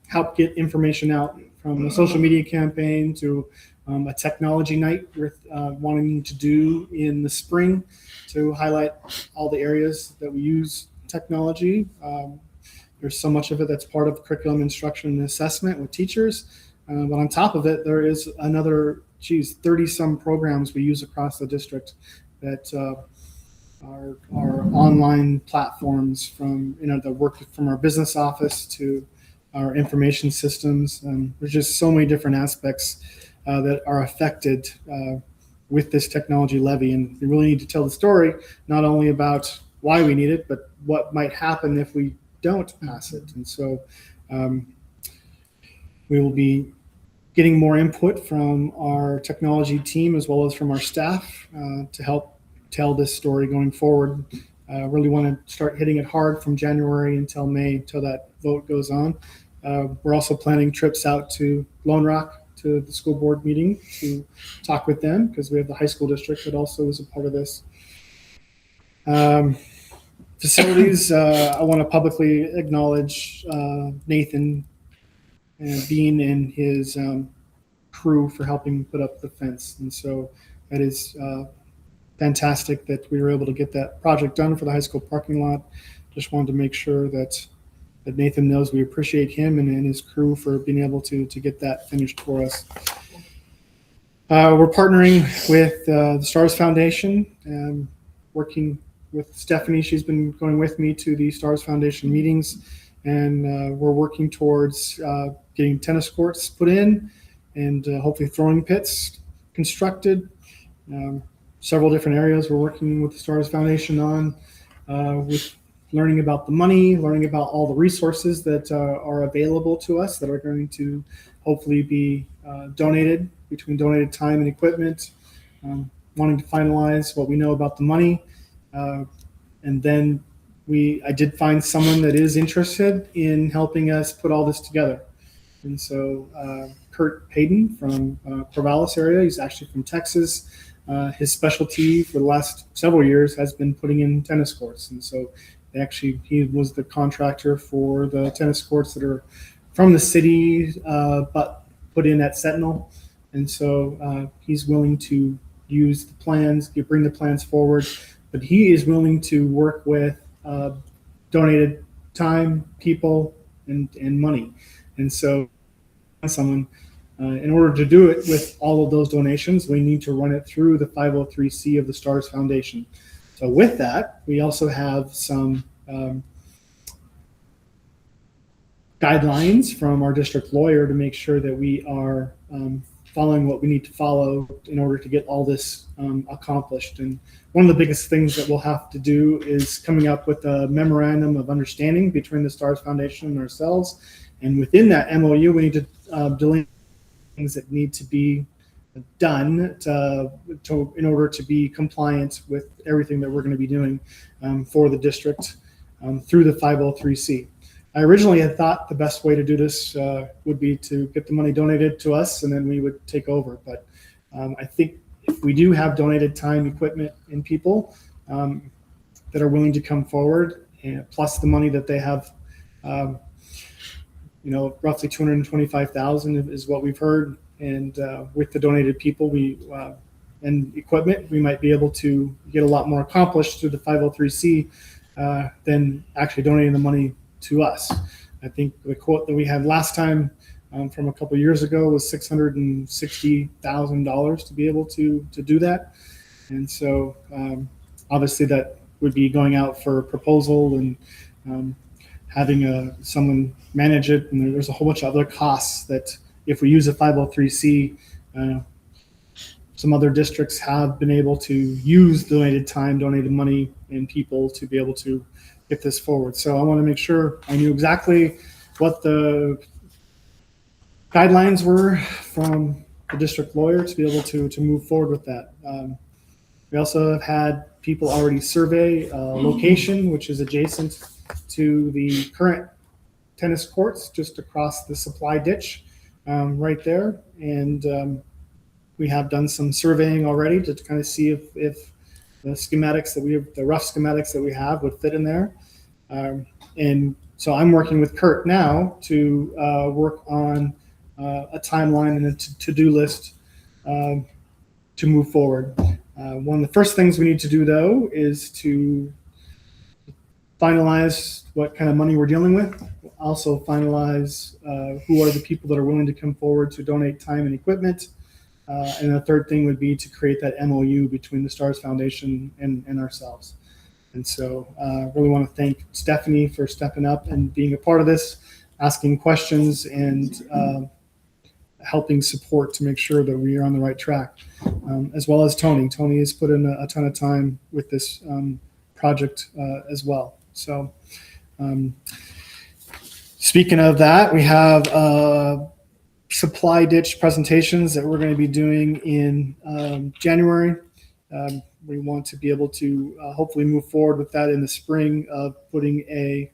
help get information out, from a social media campaign to a technology night we're wanting to do in the spring to highlight all the areas that we use technology. There's so much of it that's part of curriculum instruction and assessment with teachers. But on top of it, there is another, 30-some programs we use across the district that are online platforms, from the work from our business office to our information systems. There's just so many different aspects that are affected with this technology levy, and we really need to tell the story not only about why we need it, but what might happen if we don't pass it. And so we will be getting more input from our technology team as well as from our staff to help tell this story going forward. Really want to start hitting it hard from January until May, until that vote goes on. We're also planning trips out to Lone Rock to the school board meeting to talk with them, because we have the high school district that also is a part of this. Facilities, I want to publicly acknowledge Nathan and Bean and his crew for helping put up the fence. And so that is fantastic that we were able to get that project done for the high school parking lot. Just wanted to make sure that Nathan knows we appreciate him and his crew for being able to get that finished for us. We're partnering with the Stars Foundation, working with Stephanie. She's been going with me to the Stars Foundation meetings, and we're working towards getting tennis courts put in and hopefully throwing pits constructed. Several different areas we're working with the Stars Foundation on, with learning about the money, learning about all the resources that are available to us that are going to hopefully be donated, between donated time and equipment, wanting to finalize what we know about the money. And then I did find someone that is interested in helping us put all this together. And so Kurt Payton from Corvallis area, he's actually from Texas. His specialty for the last several years has been putting in tennis courts. And so he was the contractor for the tennis courts that are from the city, but put in at Sentinel. And so he's willing to use the plans, bring the plans forward, but he is willing to work with donated time, people, and money. And so someone, in order to do it with all of those donations, we need to run it through the 503C of the Stars Foundation. So with that, we also have some guidelines from our district lawyer to make sure that we are following what we need to follow in order to get all this accomplished. And one of the biggest things that we'll have to do is coming up with a memorandum of understanding between the Stars Foundation and ourselves. And within that MOU, we need to delineate things that need to be done in order to be compliant with everything that we're going to be doing for the district through the 503C. I originally had thought the best way to do this would be to get the money donated to us and then we would take over. But I think if we do have donated time, equipment, and people that are willing to come forward, and plus the money that they have, roughly $225,000 is what we've heard. And with the donated people and equipment, we might be able to get a lot more accomplished through the 503C than actually donating the money to us. I think the quote that we had last time from a couple of years ago was $660,000 to be able to do that. And so obviously that would be going out for a proposal and having someone manage it. And there's a whole bunch of other costs that if we use a 503C, some other districts have been able to use donated time, donated money, and people to be able to get this forward. So I want to make sure I knew exactly what the guidelines were from the district lawyer to be able to move forward with that. We also have had people already survey a location which is adjacent to the current tennis courts, just across the supply ditch right there. And we have done some surveying already to kind of see if the schematics that the rough schematics that we have would fit in there. And so I'm working with Kurt now to work on a timeline and a to-do list to move forward. One of the first things we need to do, though, is to finalize what kind of money we're dealing with. Also finalize who are the people that are willing to come forward to donate time and equipment. And the third thing would be to create that MOU between the Stars Foundation and ourselves. And so really want to thank Stephanie for stepping up and being a part of this, asking questions and helping support to make sure that we are on the right track, as well as Tony. Tony has put in a ton of time with this project as well. So speaking of that, we have supply ditch presentations that we're going to be doing in January. We want to be able to hopefully move forward with that in the spring of putting a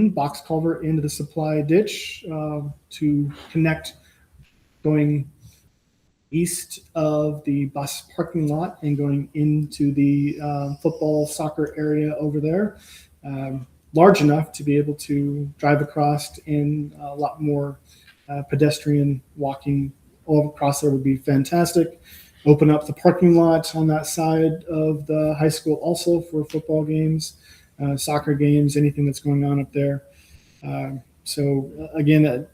box culvert into the supply ditch to connect going east of the bus parking lot and going into the football soccer area over there. Large enough to be able to drive across, and a lot more pedestrian walking all across there would be fantastic. Open up the parking lot on that side of the high school also for football games, soccer games, anything that's going on up there. So again,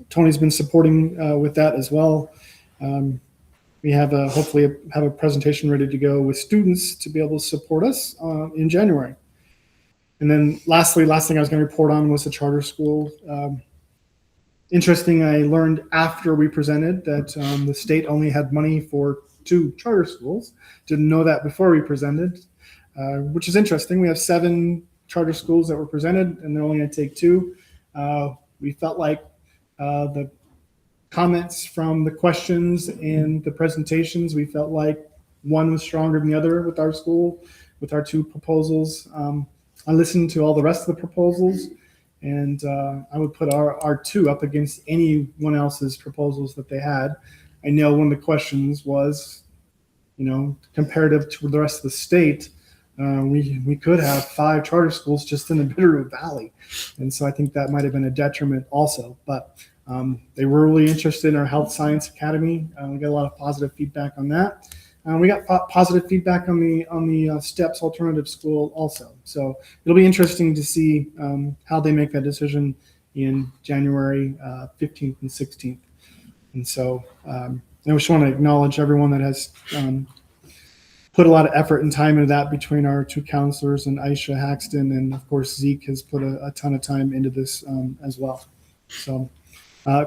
Tony's been supporting with that as well. We have hopefully have a presentation ready to go with students to be able to support us in January. And then last thing I was going to report on was the charter school. Interesting, I learned after we presented that the state only had money for 2 charter schools. Didn't know that before we presented, which is interesting. We have 7 charter schools that were presented, and they're only going to take 2. We felt like the comments from the questions and the presentations, we felt like one was stronger than the other with our school, with our 2 proposals. I listened to all the rest of the proposals, and I would put our 2 up against anyone else's proposals that they had. I know one of the questions was, comparative to the rest of the state, we could have 5 charter schools just in the Bitterroot Valley. And so I think that might have been a detriment also. But they were really interested in our Health Science Academy. We got a lot of positive feedback on that. We got positive feedback on the STEPS Alternative School also. So it'll be interesting to see how they make that decision in January 15th and 16th. And so I just want to acknowledge everyone that has put a lot of effort and time into that between our 2 counselors and Aisha Haxton, and of course Zeke has put a ton of time into this as well. So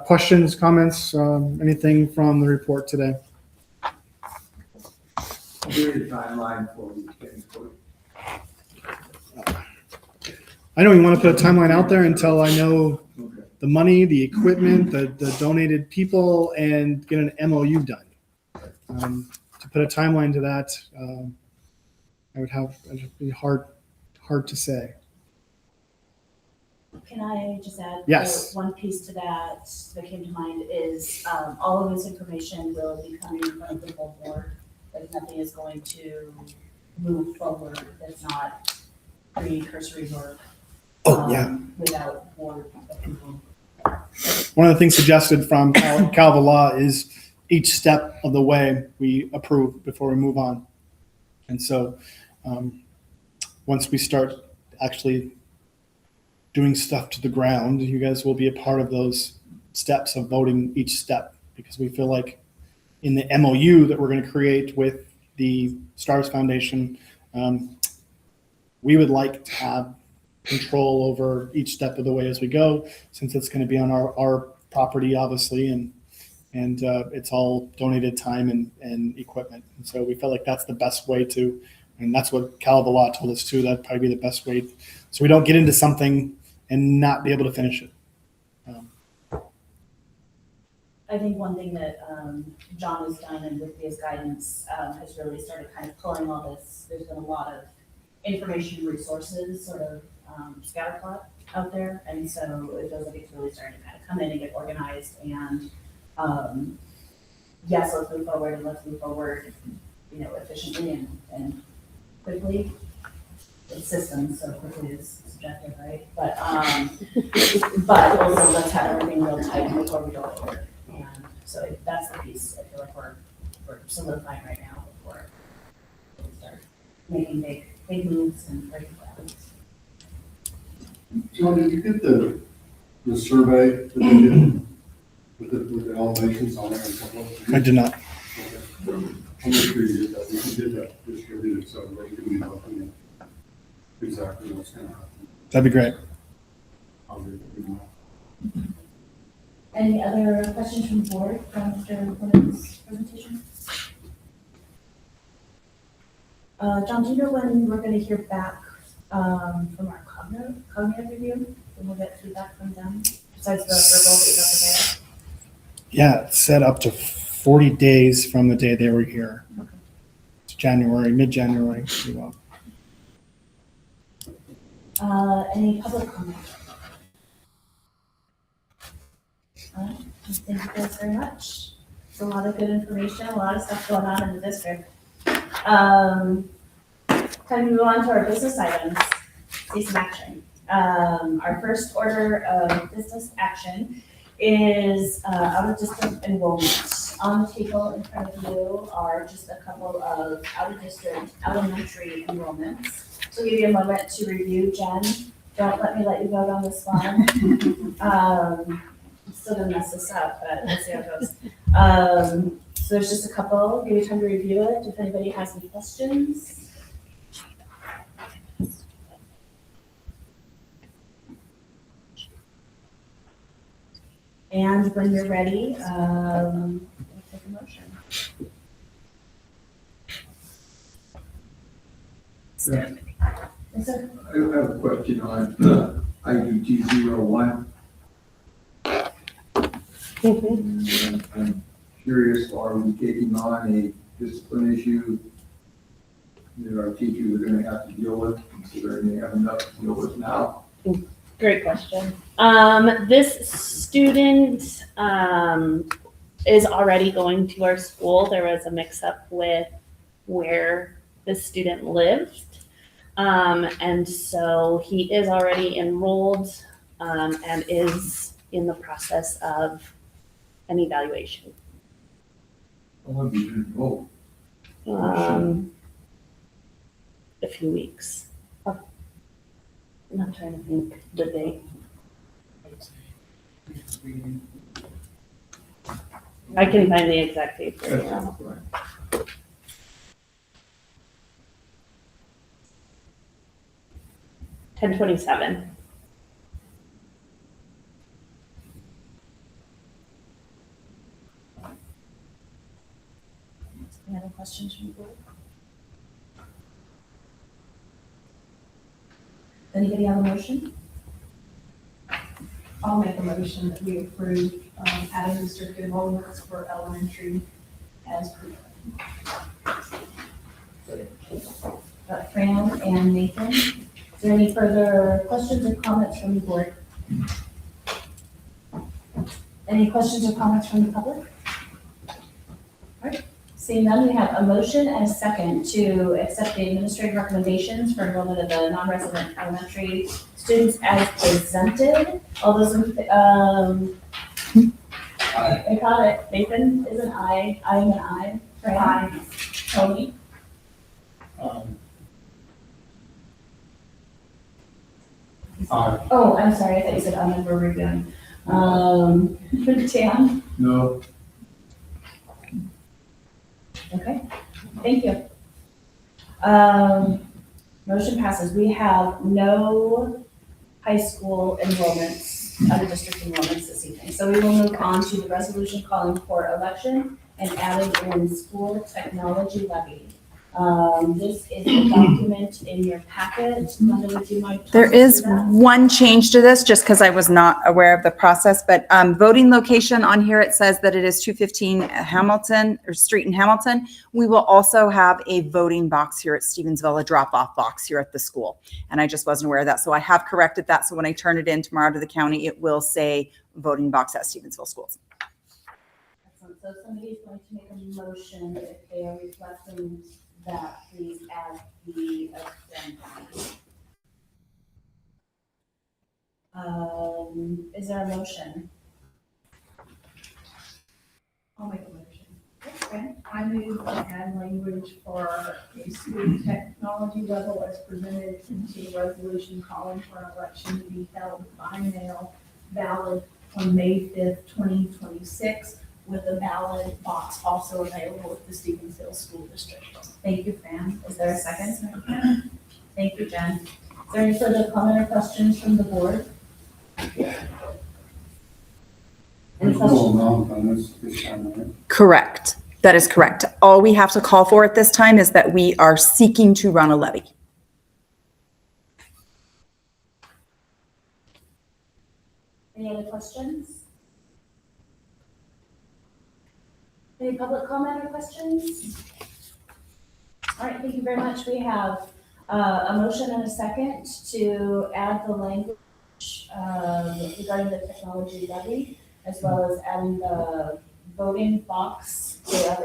questions, comments, anything from the report today? Here's the timeline for these things. I don't even want to put a timeline out there until I know the money, the equipment, the donated people, and get an MOU done. To put a timeline to that, it'd be hard to say. Can I just add? Yes. One piece to that came to mind is all of this information will be coming in front of the full board. Like nothing is going to move forward that's not pre-cursory work. Without board approval. One of the things suggested from Calva Law is each step of the way we approve before we move on. And so once we start actually doing stuff to the ground, you guys will be a part of those steps of voting each step, because we feel like in the MOU that we're going to create with the Stars Foundation, we would like to have control over each step of the way as we go, since it's going to be on our property, obviously, and it's all donated time and equipment. And so we felt like that's the best way to, and that's what Calva Law told us too, that'd probably be the best way, so we don't get into something and not be able to finish it. I think one thing that John has done, and with his guidance, has really started kind of pulling all this. There's been a lot of information resources sort of scatterplot out there, and so it feels like it's really starting to kind of come in and get organized. And yes, let's move forward, and let's move forward, efficiently and quickly. It's systems, so quickly is subjective, right? But also let's have everything real tight before we go forward. And so that's the piece I feel like we're solidifying right now before we start making big moves and breaking ground. John, did you get the survey that they did with the elevations on it? I did not. I'll make sure you did that. We can get that distributed so everybody can be looking at exactly what's going to happen. That'd be great. I'll do it. Any other questions from the board from Mr. Williams' presentation? John, do you know when we're going to hear back from our cognitive review? When we'll get feedback from them, besides the verbal that you got today? Yeah, it's set up to 40 days from the day they were here. It's January, mid-January, if you will. Any public comment? Thank you guys very much. It's a lot of good information, a lot of stuff going on in the district. Time to move on to our business items, see some action. Our first order of business action is out of district enrollment. On the table in front of you are just a couple of out of district elementary enrollments. So I'll give you a moment to review. Jen, don't let me let you vote on this one. I'm still gonna mess this up, but we'll see how it goes. So there's just a couple, give you time to review it, if anybody has any questions. And when you're ready, we'll take a motion. Yes, sir. I have a question on IDT 01. And I'm curious, are we taking on a discipline issue that our teachers are gonna have to deal with, considering they have enough to deal with now? Great question. This student is already going to our school. There was a mix-up with where the student lived. And so he is already enrolled and is in the process of an evaluation. I want to be enrolled. A few weeks. I'm not trying to think the date. I can find the exact date for you. 10/27. Any other questions from the board? Anybody have a motion? I'll make a motion that we approve adding district enrollments for elementary as presented. Fran and Nathan, is there any further questions or comments from the board? Any questions or comments from the public? All right, seeing none, we have a motion and a second to accept the administrative recommendations for enrollment of the non-resident elementary students as presented. All those I got it. Nathan is an aye. I am an aye. Fran? Tony? Oh, I'm sorry, I thought you said we're reviewing. Jan? No. Okay, thank you. Motion passes. We have no high school enrollments, out of district enrollments this evening. So we will move on to the resolution calling for election and adding in school technology levy. This is a document in your packet. Linda, would you mind? There is talking through that? one change to this, just because I was not aware of the process, but voting location on here, it says that it is 215 Hamilton, or Street in Hamilton. We will also have a voting box here at Stevensville, a drop-off box here at the school. And I just wasn't aware of that, so I have corrected that. So when I turn it in tomorrow to the county, it will say voting box at Stevensville Schools. Excellent. So somebody is going to make a motion if they are reflecting that, please add the agenda. Is there a motion? I'll make a motion. Okay. I move to add language for a school technology level as presented into the resolution calling for an election to be held by mail, valid on May 5th, 2026, with a ballot box also available at the Stevensville School District. Thank you, Fran. Is there a second? Thank you, Jen. Is there any further comment or questions from the board? Any There's no questions? amount on this time, right? Correct. That is correct. All we have to call for at this time is that we are seeking to run a levy. Any other questions? Any public comment or questions? All right, thank you very much. We have a motion and a second to add the language regarding the technology levy, as well as adding the voting box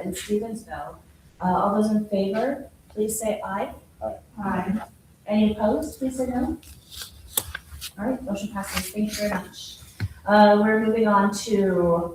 in Stevensville. All those in favor, please say aye. Aye. Aye. Any opposed, please say no. All right, motion passes. Thank you very much. We're moving on to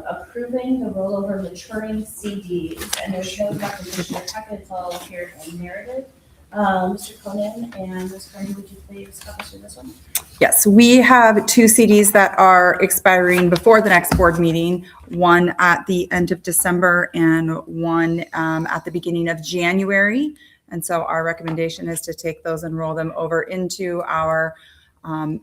approving the rollover maturing CDs, and there's no documentation or packet, it's all here in narrative. Mr. Conan and Ms. Carney, would you please help us through this one? Yes, we have 2 CDs that are expiring before the next board meeting, one at the end of December and one at the beginning of January. And so our recommendation is to take those and roll them over into our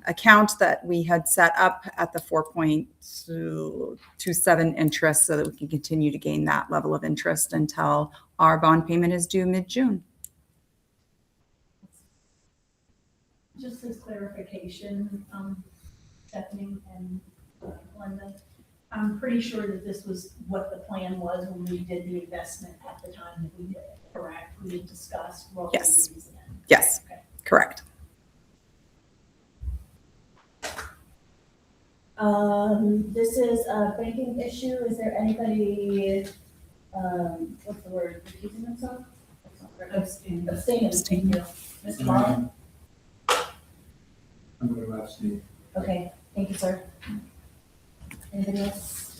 account that we had set up at the 4.27 interest, so that we can continue to gain that level of interest until our bond payment is due mid-June. Just as clarification, Stephanie and Linda, I'm pretty sure that this was what the plan was when we did the investment at the time that we did it, correct? We had discussed what we Yes. were using it. Yes, Okay. correct. This is a banking issue. Is there anybody, what's the word, recusing themselves? Abstain. Abstaining, thank you. Mr. Marlin? I'm going to abstain. Okay, thank you, sir. Anybody else?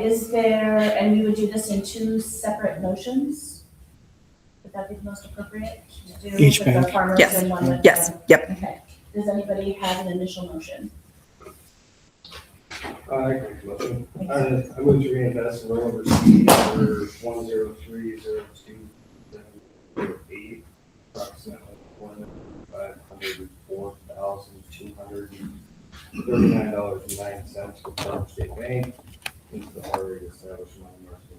Is there, and we would do this in 2 separate motions? Would that be the most appropriate to do? Each with the bank. farmers Yes. and one with Yes, the- yep. Okay. Does anybody have an initial motion? I can make a motion. I move to reinvest in rollover CD number 1030278, approximately $504,239.09 for Farm State Bank into the already established money market.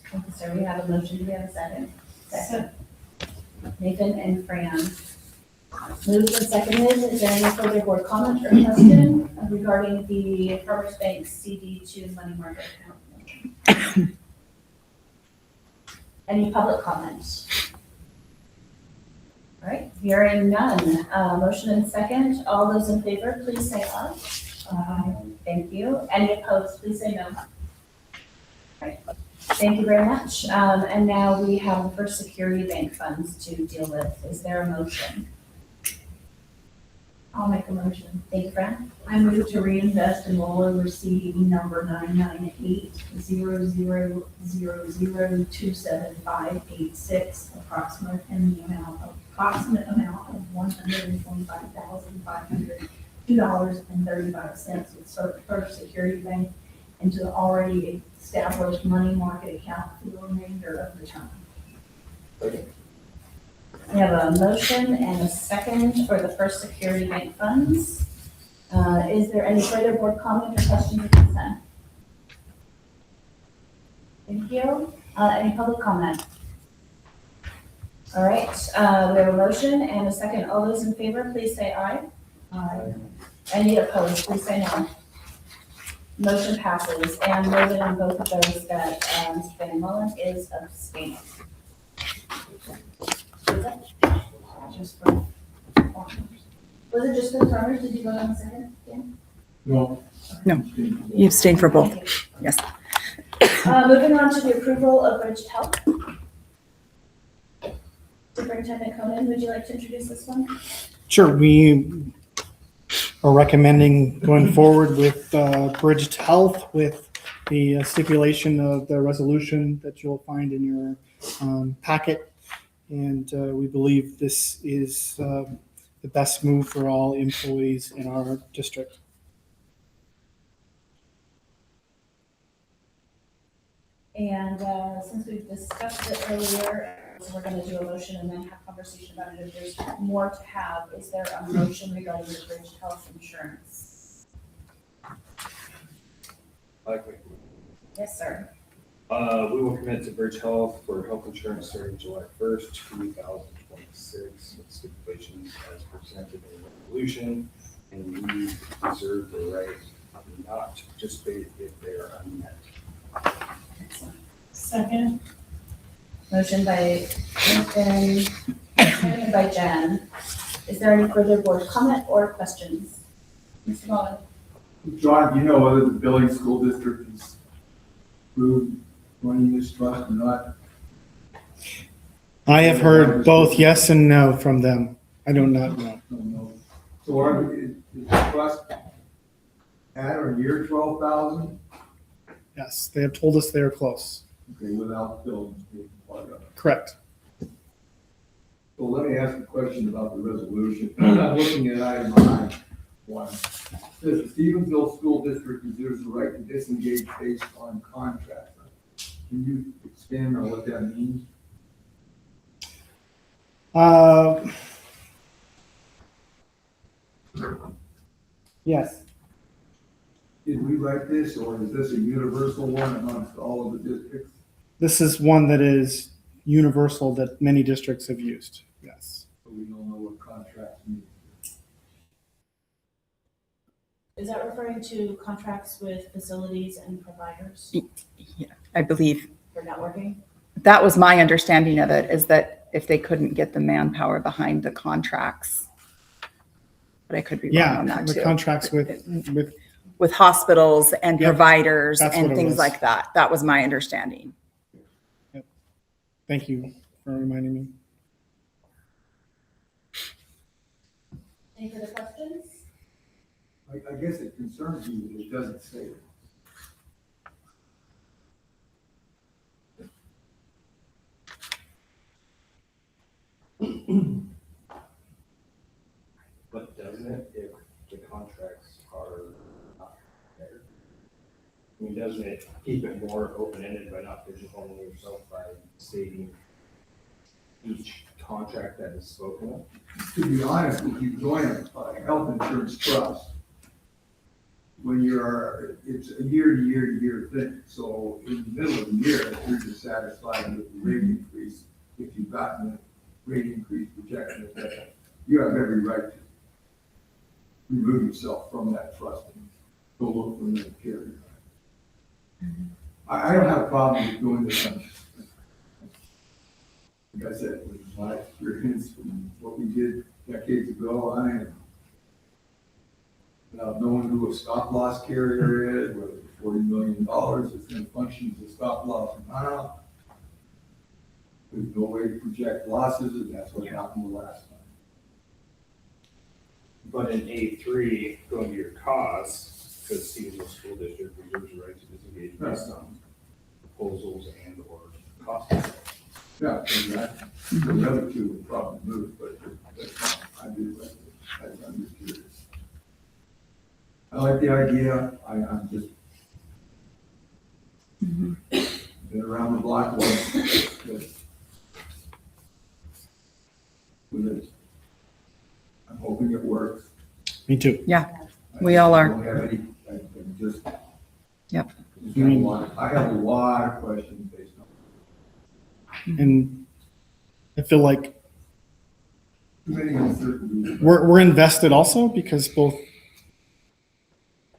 Thank you, sir. We have a motion. Do we have a second? Second. Nathan and Fran. Moved and seconded. Is there any further board comment or question regarding the Farmers Bank CD2 money market account? Any public comments? All right, hearing none. Motion and second. All those in favor, please say aye. Aye. Thank you. Any opposed, please say no. All right. Thank you very much. And now we have the first security bank funds to deal with. Is there a motion? I'll make a motion. Thank you, Fran. I move to reinvest in rollover CD number 998-0002756, approximate amount of $125,502.35 with First Security Bank into the already established money market account for the remainder of the term. We have a motion and a second for the first security bank funds. Is there any further board comment or questions or consent? Thank you. Any public comment? All right, we have a motion and a second. All those in favor, please say aye. Aye. Any opposed, please say no. Motion passes, and noted on both of those that Mr. Van Mullen is abstaining. Just for farmers. Was it just for the farmers? Did you vote on the second? Dan? No. No. You abstained for both. Yes. Moving on to the approval of Bridge Health. Superintendent Conan, would you like to introduce this one? Sure, we are recommending going forward with Bridged Health with the stipulation of the resolution that you'll find in your packet. And we believe this is the best move for all employees in our district. And since we've discussed it earlier, we're going to do a motion and then have conversation about it. If there's more to have, is there a motion regarding the Bridge Health insurance? Yes, sir. We will commit to Bridge Health for health insurance starting July 1st, 2026, with stipulations as presented in the resolution. And we reserve the right not participate if they are unmet. Second. Motion by Nathan, seconded by Jen. Is there any further board comment or questions? Mr. Mullin? John, do you know whether the Billings School District is approved running this trust or not? I have heard both yes and no from them. I do not know. I don't know. So is the trust at or near 12,000? Yes, they have told us they are close. Okay, without buildings being part of it. Correct. So let me ask a question about the resolution. I'm looking at item I-1. It says the Stevensville School District reserves the right to disengage based on contract. Can you expand on what that means? Yes. Did we write this, or is this a universal one amongst all of the districts? This is one that is universal that many districts have used. Yes. So we don't know what contracts mean. Is that referring to contracts with facilities and providers I believe for networking? that was my understanding of it, is that if they couldn't get the manpower behind the contracts. But I could be wrong Yeah, on that the too. contracts with With hospitals and Yep, providers that's what and it things was. like that. That was my understanding. Thank you for reminding me. Any further questions? I guess it concerns me that it doesn't say it. But doesn't it if the contracts are not there? I mean, doesn't it keep it more open-ended by not pigeonholing yourself by stating each contract that is spoken of? To be honest, if you join a health insurance trust, when it's a year-to-year thing. So in the middle of the year, if you're dissatisfied with the rate increase, if you've gotten a rate increase projection, you have every right to remove yourself from that trust and go look for another carrier. I don't have a problem with doing this. Like I said, with my experience from what we did decades ago, I am knowing who a stop loss carrier is, whether it's $40 million, it's going to function as a stop loss amount. There's no way to project losses, and that's what happened the last time. But in A3, going to your costs, because Stevensville School District reserves the right to disengage based on proposals and or costs. Yeah, exactly. The other two would probably move, but that's fine. I do like it. I'm just curious. I like the idea. I'm just been around the block once. With it. I'm hoping it works. Me too. We all are. I don't have any, I'm just. Yep. I have a lot of questions based on. And I feel like Too many uncertainties. we're invested also because both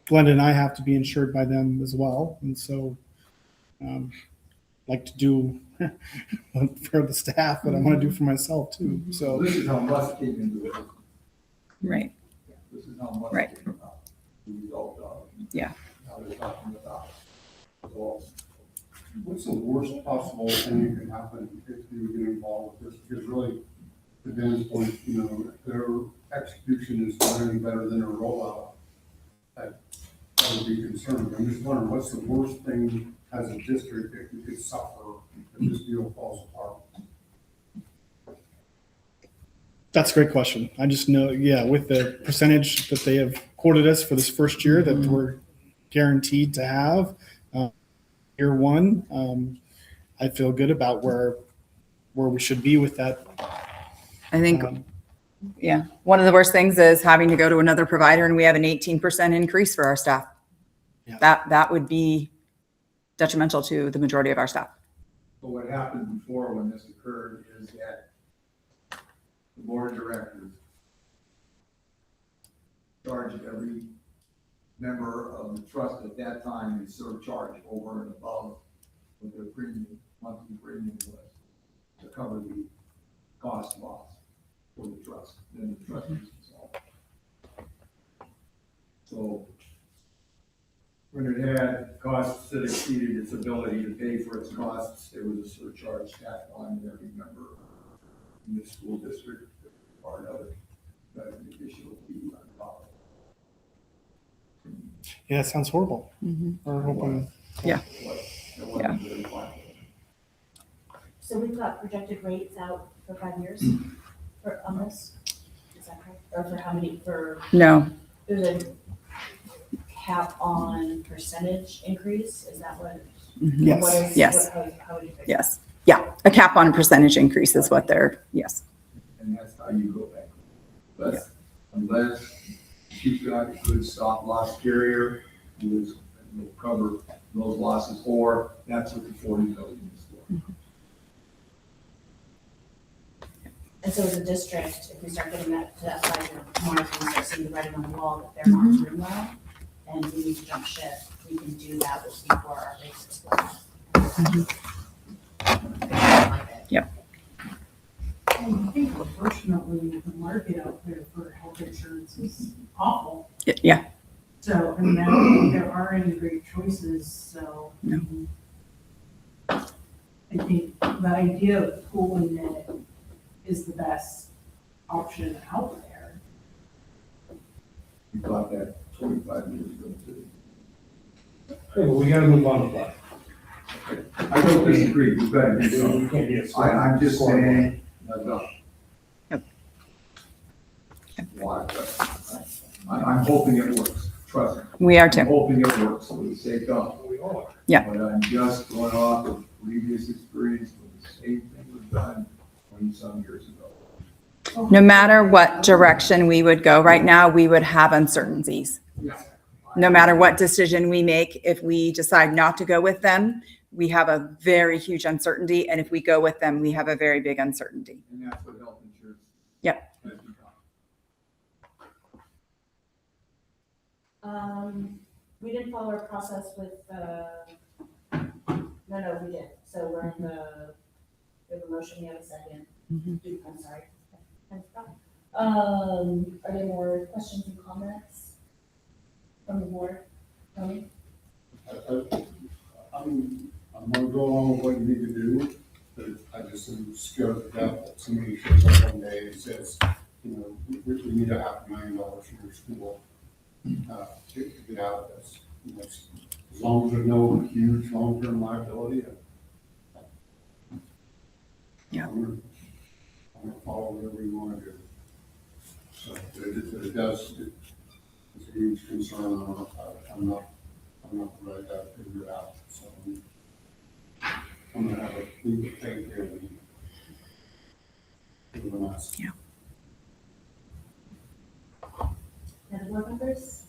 Glenda and I have to be insured by them as well. And so like to do for the staff, but I want to do for myself too. So This is how much came into it. Right. This is how much Right. came about. The result of. Yeah. Now they're talking about results. What's the worst possible thing that can happen if you get involved with this? Because really, to Dan's point, if their execution is not any better than their rollout, that would be concerning. I'm just wondering, what's the worst thing as a district that we could suffer if this deal falls apart? that's a great question. I just know, with the percentage that they have quoted us for this first year that we're guaranteed to have, year one, I feel good about where we should be with that. I think, one of the worst things is having to go to another provider and we have an 18% increase for our staff. Yeah. That would be detrimental to the majority of our staff. So what happened before when this occurred is that the board of directors charged every member of the trust at that time and surcharge over and above what their premium, monthly premium was to cover the cost loss for the trust, then the trustees themselves. So when it had costs that exceeded its ability to pay for its costs, there was a surcharge tacked on every member in the school district, part of it, that an additional fee on top of it. Yeah, it sounds horrible. We're hoping. Yeah. It wasn't very fun. So we've got projected rates out for 5 years for, on this? Is that correct? Or for how many, No, there's a cap on percentage increase, is that what? Yes. What is- Yes. How would you fix it? yes. Yeah, a cap on a percentage increase is what they're, yes. And that's how you go back. But unless you've got a good stop loss carrier who will cover those losses, or that's what the 40 million is for. And so as a district, if we start getting that to that 5-year mark, we start seeing the writing on the wall that they're not doing well, and we need to jump ship, we can do that before our rates explode. Yep. I think unfortunately, the market out there for health insurance is awful. Yeah, So, and I don't think there are any great choices, so. No. I think the idea of pooling it is the best option out there. We thought that 25 years ago too. Okay, well, we gotta move on to that. I don't disagree, we've got to do You something. can't be a I'm just saying, no. Yep. Why? I'm hoping it works, trust me. we are I'm too. hoping it works for the sake of. We all are. Yeah. But I'm just going off of previous experience when the same thing was done 20-some years ago. No matter what direction we would go right now, we would have uncertainties. Yeah. No matter what decision we make, if we decide not to go with them, we have a very huge uncertainty. And if we go with them, we have a very big uncertainty. And that's what health insurance. Yep. has become. We didn't follow our process with, no, we did. So we're in we have a motion, we have a second. I'm sorry. I forgot. Are there more questions and comments from the board? Tony? I'm gonna go along with what you need to do, but I just am scared to death that somebody shows up one day and says, you know, we need $500,000 from your school, to get out of this. You know, as long as there's no huge long-term liability. Yeah. I'm gonna follow whatever you wanna do. So, but it does, it's a huge concern. I'm not ready to figure it out, so I'm gonna have a legal thing here. Yeah. Other board members?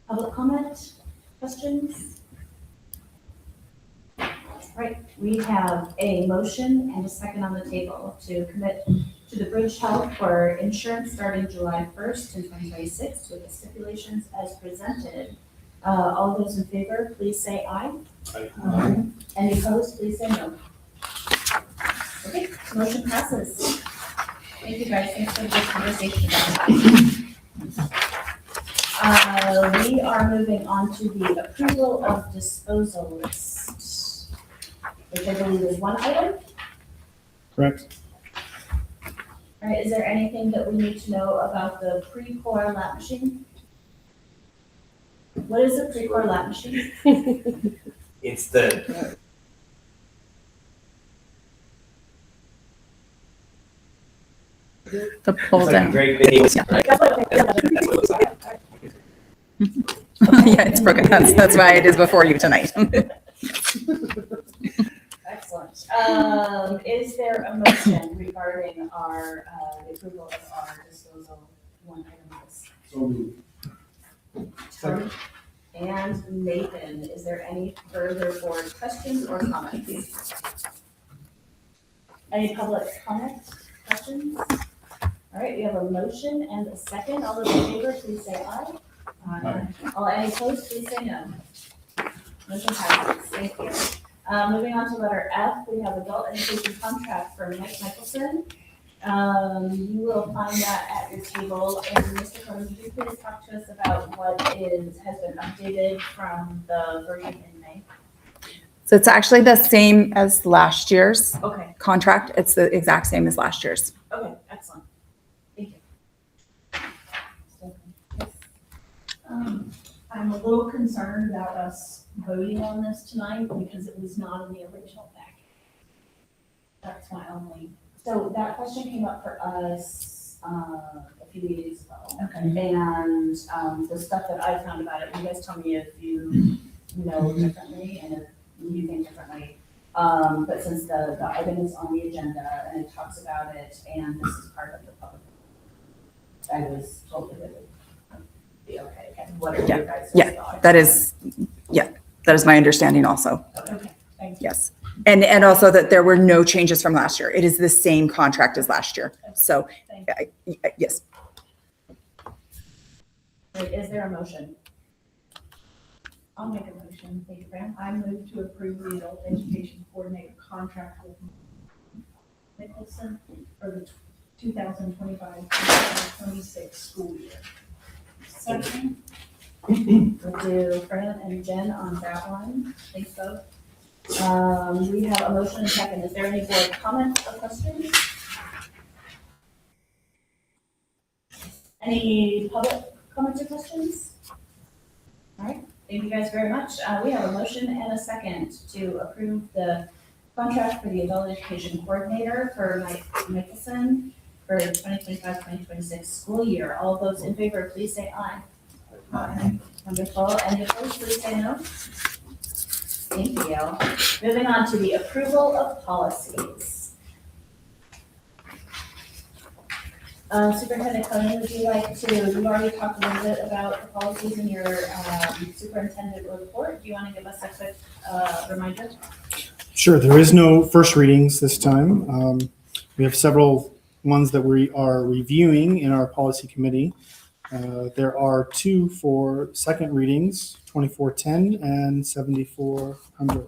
Public comment, questions? All right, we have a motion and a second on the table to commit to the Bridge Health for insurance starting July 1st in 2026 with the stipulations as presented. All those in favor, please say aye. Aye. Any opposed, please say no. Okay, motion passes. Thank you guys, thanks for the good conversation about that. We are moving on to the approval of disposal list, which I believe is one item. Correct. All right, is there anything that we need to know about the Precor lap machine? What is a Precor lap machine? It's the The pull it's like a down. great video. Right? That's what- That's what it looks like. Yeah, it's broken. That's why it is before you tonight. Excellent. Is there a motion regarding our, the approval of our disposal one item list? So moved. Tony and Nathan, is there any further board questions or comments? Any public comments, questions? All right, we have a motion and a second. All those in favor, please say aye. All any opposed, please say no. Motion passes. Thank you. Moving on to letter F, we have adult education contract for Mike Michelson. You will find that at your table. And Mr. Cronin, would you please talk to us about what has been updated from the version in May? So it's actually the same as last year's Okay, contract. It's the exact same as last year's. okay, excellent. Thank you. I'm a little concerned about us voting on this tonight because it was not in the original packet. That's my only. So that question came up for us a few days ago. Okay. And the stuff that I found about it, you guys tell me if you know differently and if you think differently. But since the item is on the agenda and it talks about it and this is part of the public, I was told that it would be okay. And what are you guys' thoughts? That is my understanding also. Okay, thank you. Yes. And also that there were no changes from last year. It is the same contract as last year. So, yes. Wait, is there a motion? I'll make a motion. Thank you, Fran. I move to approve the adult education coordinator contract with Nicholson for the 2025-2026 school year. Second. We'll do Fran and Jen on that one. Thanks both. We have a motion and second. Is there any board comments or questions? Any public comments or questions? All right, thank you guys very much. We have a motion and a second to approve the contract for the adult education coordinator for Mike Michelson for the 2025-2026 school year. All those in favor, please say aye. Aye. Wonderful. Any opposed, please say no. Thank you. Moving on to the approval of policies. Superintendent Cronin, would you like to, we've already talked a little bit about the policies in your superintendent report. Do you want to give us a quick reminder? Sure, there is no first readings this time. We have several ones that we are reviewing in our policy committee. There are two for second readings, 2410 and 7400.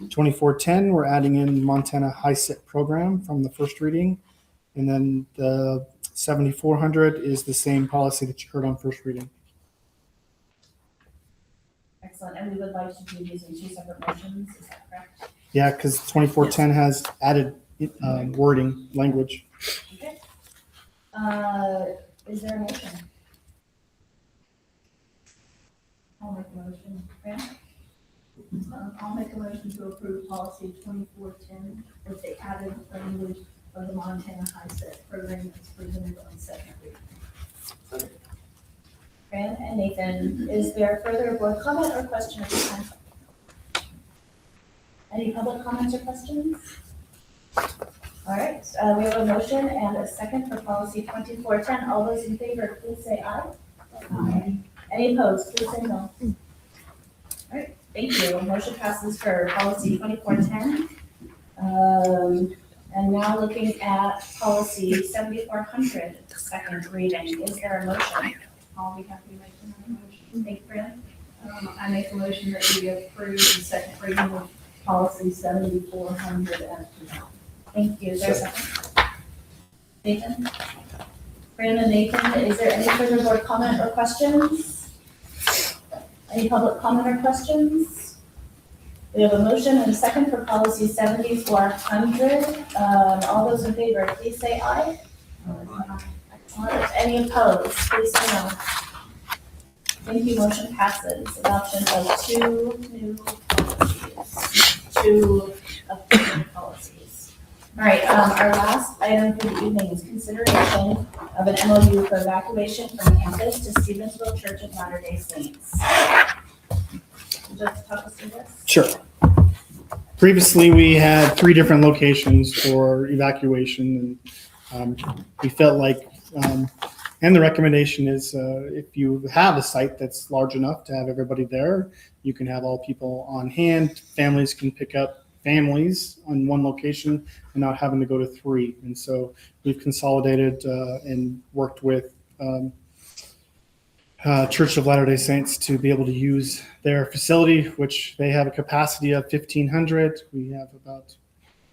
2410, we're adding in Montana HiSET program from the first reading. And then the 7400 is the same policy that you heard on first reading. Excellent. And we would like to do these in two separate motions. Is that correct? Yeah, because 2410 has added wording, language. Okay. Is there a motion? I'll make a motion. Fran? I'll make a motion to approve policy 2410 with the added language of the Montana HiSET program that's presented on second reading. Fran and Nathan, is there further board comment or question at this time? Any public comments or questions? All right, we have a motion and a second for policy 2410. All those in favor, please say aye. Aye. Any opposed, please say no. All right, thank you. Motion passes for policy 2410. And now looking at policy 7400, second reading. Is there a motion? I'll be happy to make another motion. Thank you, Fran. I make a motion that we approve the second reading of policy 7400 as presented. Thank you. Is there a second? Nathan? Fran and Nathan, is there any further board comment or questions? Any public comment or questions? We have a motion and a second for policy 7400. All those in favor, please say aye. Excellent. Any opposed, please say no. Thank you. Motion passes. Adoption of two new policies, two updated policies. All right, our last item for the evening is consideration of an MOU for evacuation from campus to Stevensville Church of Latter-day Saints. Would you like to talk us through this? Sure. Previously, we had 3 different locations for evacuation, and we felt like, and the recommendation is if you have a site that's large enough to have everybody there, you can have all people on hand. Families can pick up families on one location and not having to go to 3. And so we've consolidated and worked with Church of Latter-day Saints to be able to use their facility, which they have a capacity of 1,500. We have about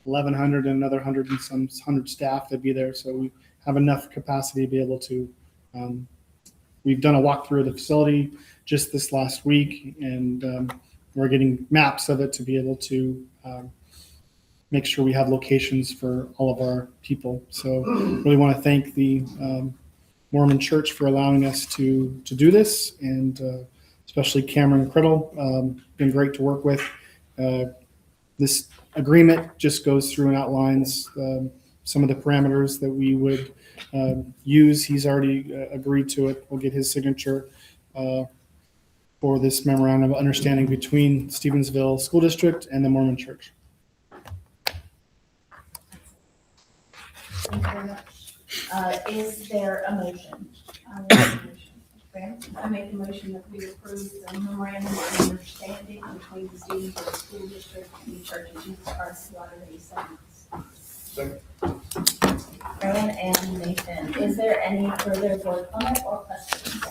1,100 and another 100 staff that be there. So we have enough capacity to be able to. We've done a walkthrough of the facility just this last week, and we're getting maps of it to be able to make sure we have locations for all of our people. So really want to thank the Mormon Church for allowing us to do this, and especially Cameron Criddle, been great to work with. This agreement just goes through and outlines some of the parameters that we would use. He's already agreed to it. We'll get his signature for this memorandum of understanding between Stevensville School District and the Mormon Church. Thank you very much. Is there a motion? Graham? I make a motion that we approve the memorandum of understanding between the Stevensville School District and the Church of Jesus Christ of Latter-day Saints. Graham and Nathan. Is there any further board comment or questions?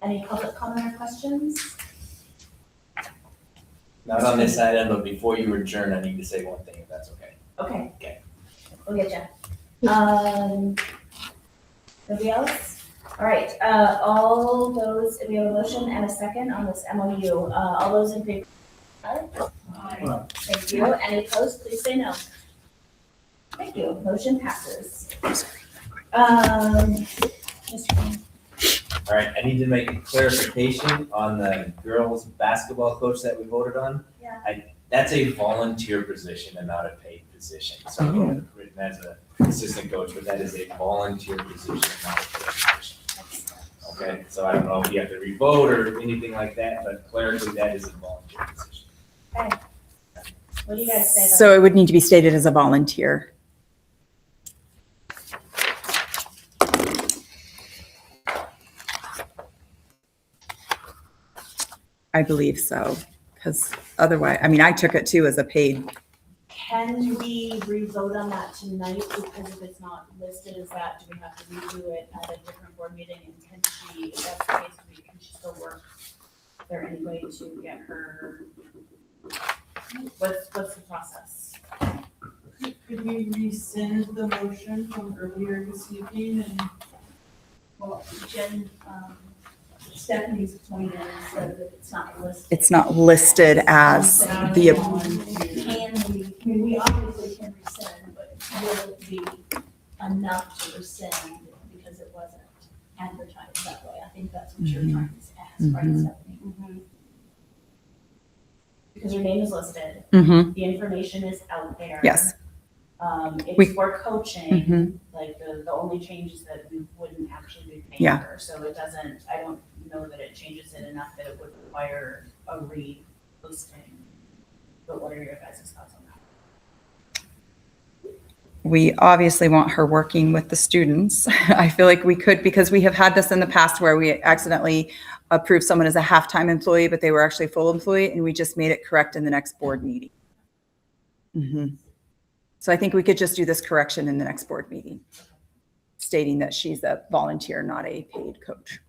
Any public comment or questions? Not on this item, but before you adjourn, I need to say one thing, if that's okay. Okay. Okay. We'll get you. Nobody else? All right, all those, we have a motion and a second on this MOU. All those in favor? Aye. Thank you. Any opposed, please say no. Thank you. Motion passes. Mr. Green. All right, I need to make a clarification on the girls' basketball coach that we voted on. Yeah. That's a volunteer position and not a paid position. So we have it written as an assistant coach, but that is a volunteer position, not a paid position. Okay, so I don't know if you have to revote or anything like that, but clerically, that is a volunteer position. Okay. What do you guys say about So it would need to be stated as a volunteer. I believe so, because otherwise, I mean, I took it too as a paid. Can we re-vote on that tonight? Because if it's not listed as that, do we have to redo it at a different board meeting? And can she, if that's the case, can she still work? Is there any way to get her? What's the process? Could we rescind the motion from earlier this evening and? Well, Jen, Stephanie's point is that it's not listed. It's not listed as the, I mean, we obviously can rescind, but will it be enough to rescind because it wasn't advertised that way? I think that's what you're trying to ask, right, Stephanie? Because her name is listed, the information is out there. yes. It's for coaching, like the only change is that we wouldn't actually be paying Yeah. her, so it doesn't, I don't know that it changes it enough that it would require a re-posting. But what are your guys' thoughts on that? We obviously want her working with the students. I feel like we could, because we have had this in the past where we accidentally approved someone as a half-time employee, but they were actually a full employee, and we just made it correct in the next board meeting. So I think we could just do this correction in the next board meeting, stating that she's a volunteer, not a paid coach.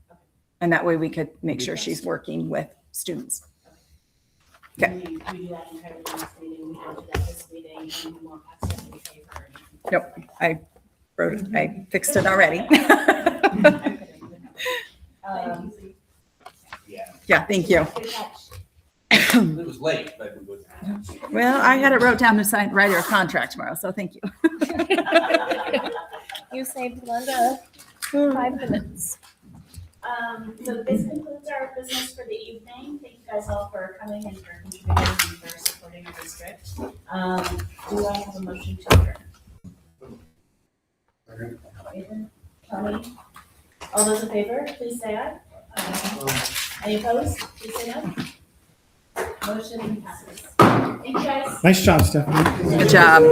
And that way we could make sure she's working with students. Okay. We do that entirely in this meeting, we don't do that this meeting, and we won't accidentally pay her or anything. Nope, I wrote it, I fixed it already. Yeah, Yeah, thank you. Good catch. it was late, but it was. Well, I had it wrote down to sign, write her a contract tomorrow, so thank you. You saved Linda 5 minutes. So this concludes our business for the evening. Thank you guys all for coming and for contributing and for supporting our district. Do I have a motion to adjourn? Nathan, Tony, all those in favor, please say aye. Any opposed? Please say no. Motion passes. Thank you guys. Nice job, Stephanie. Good job.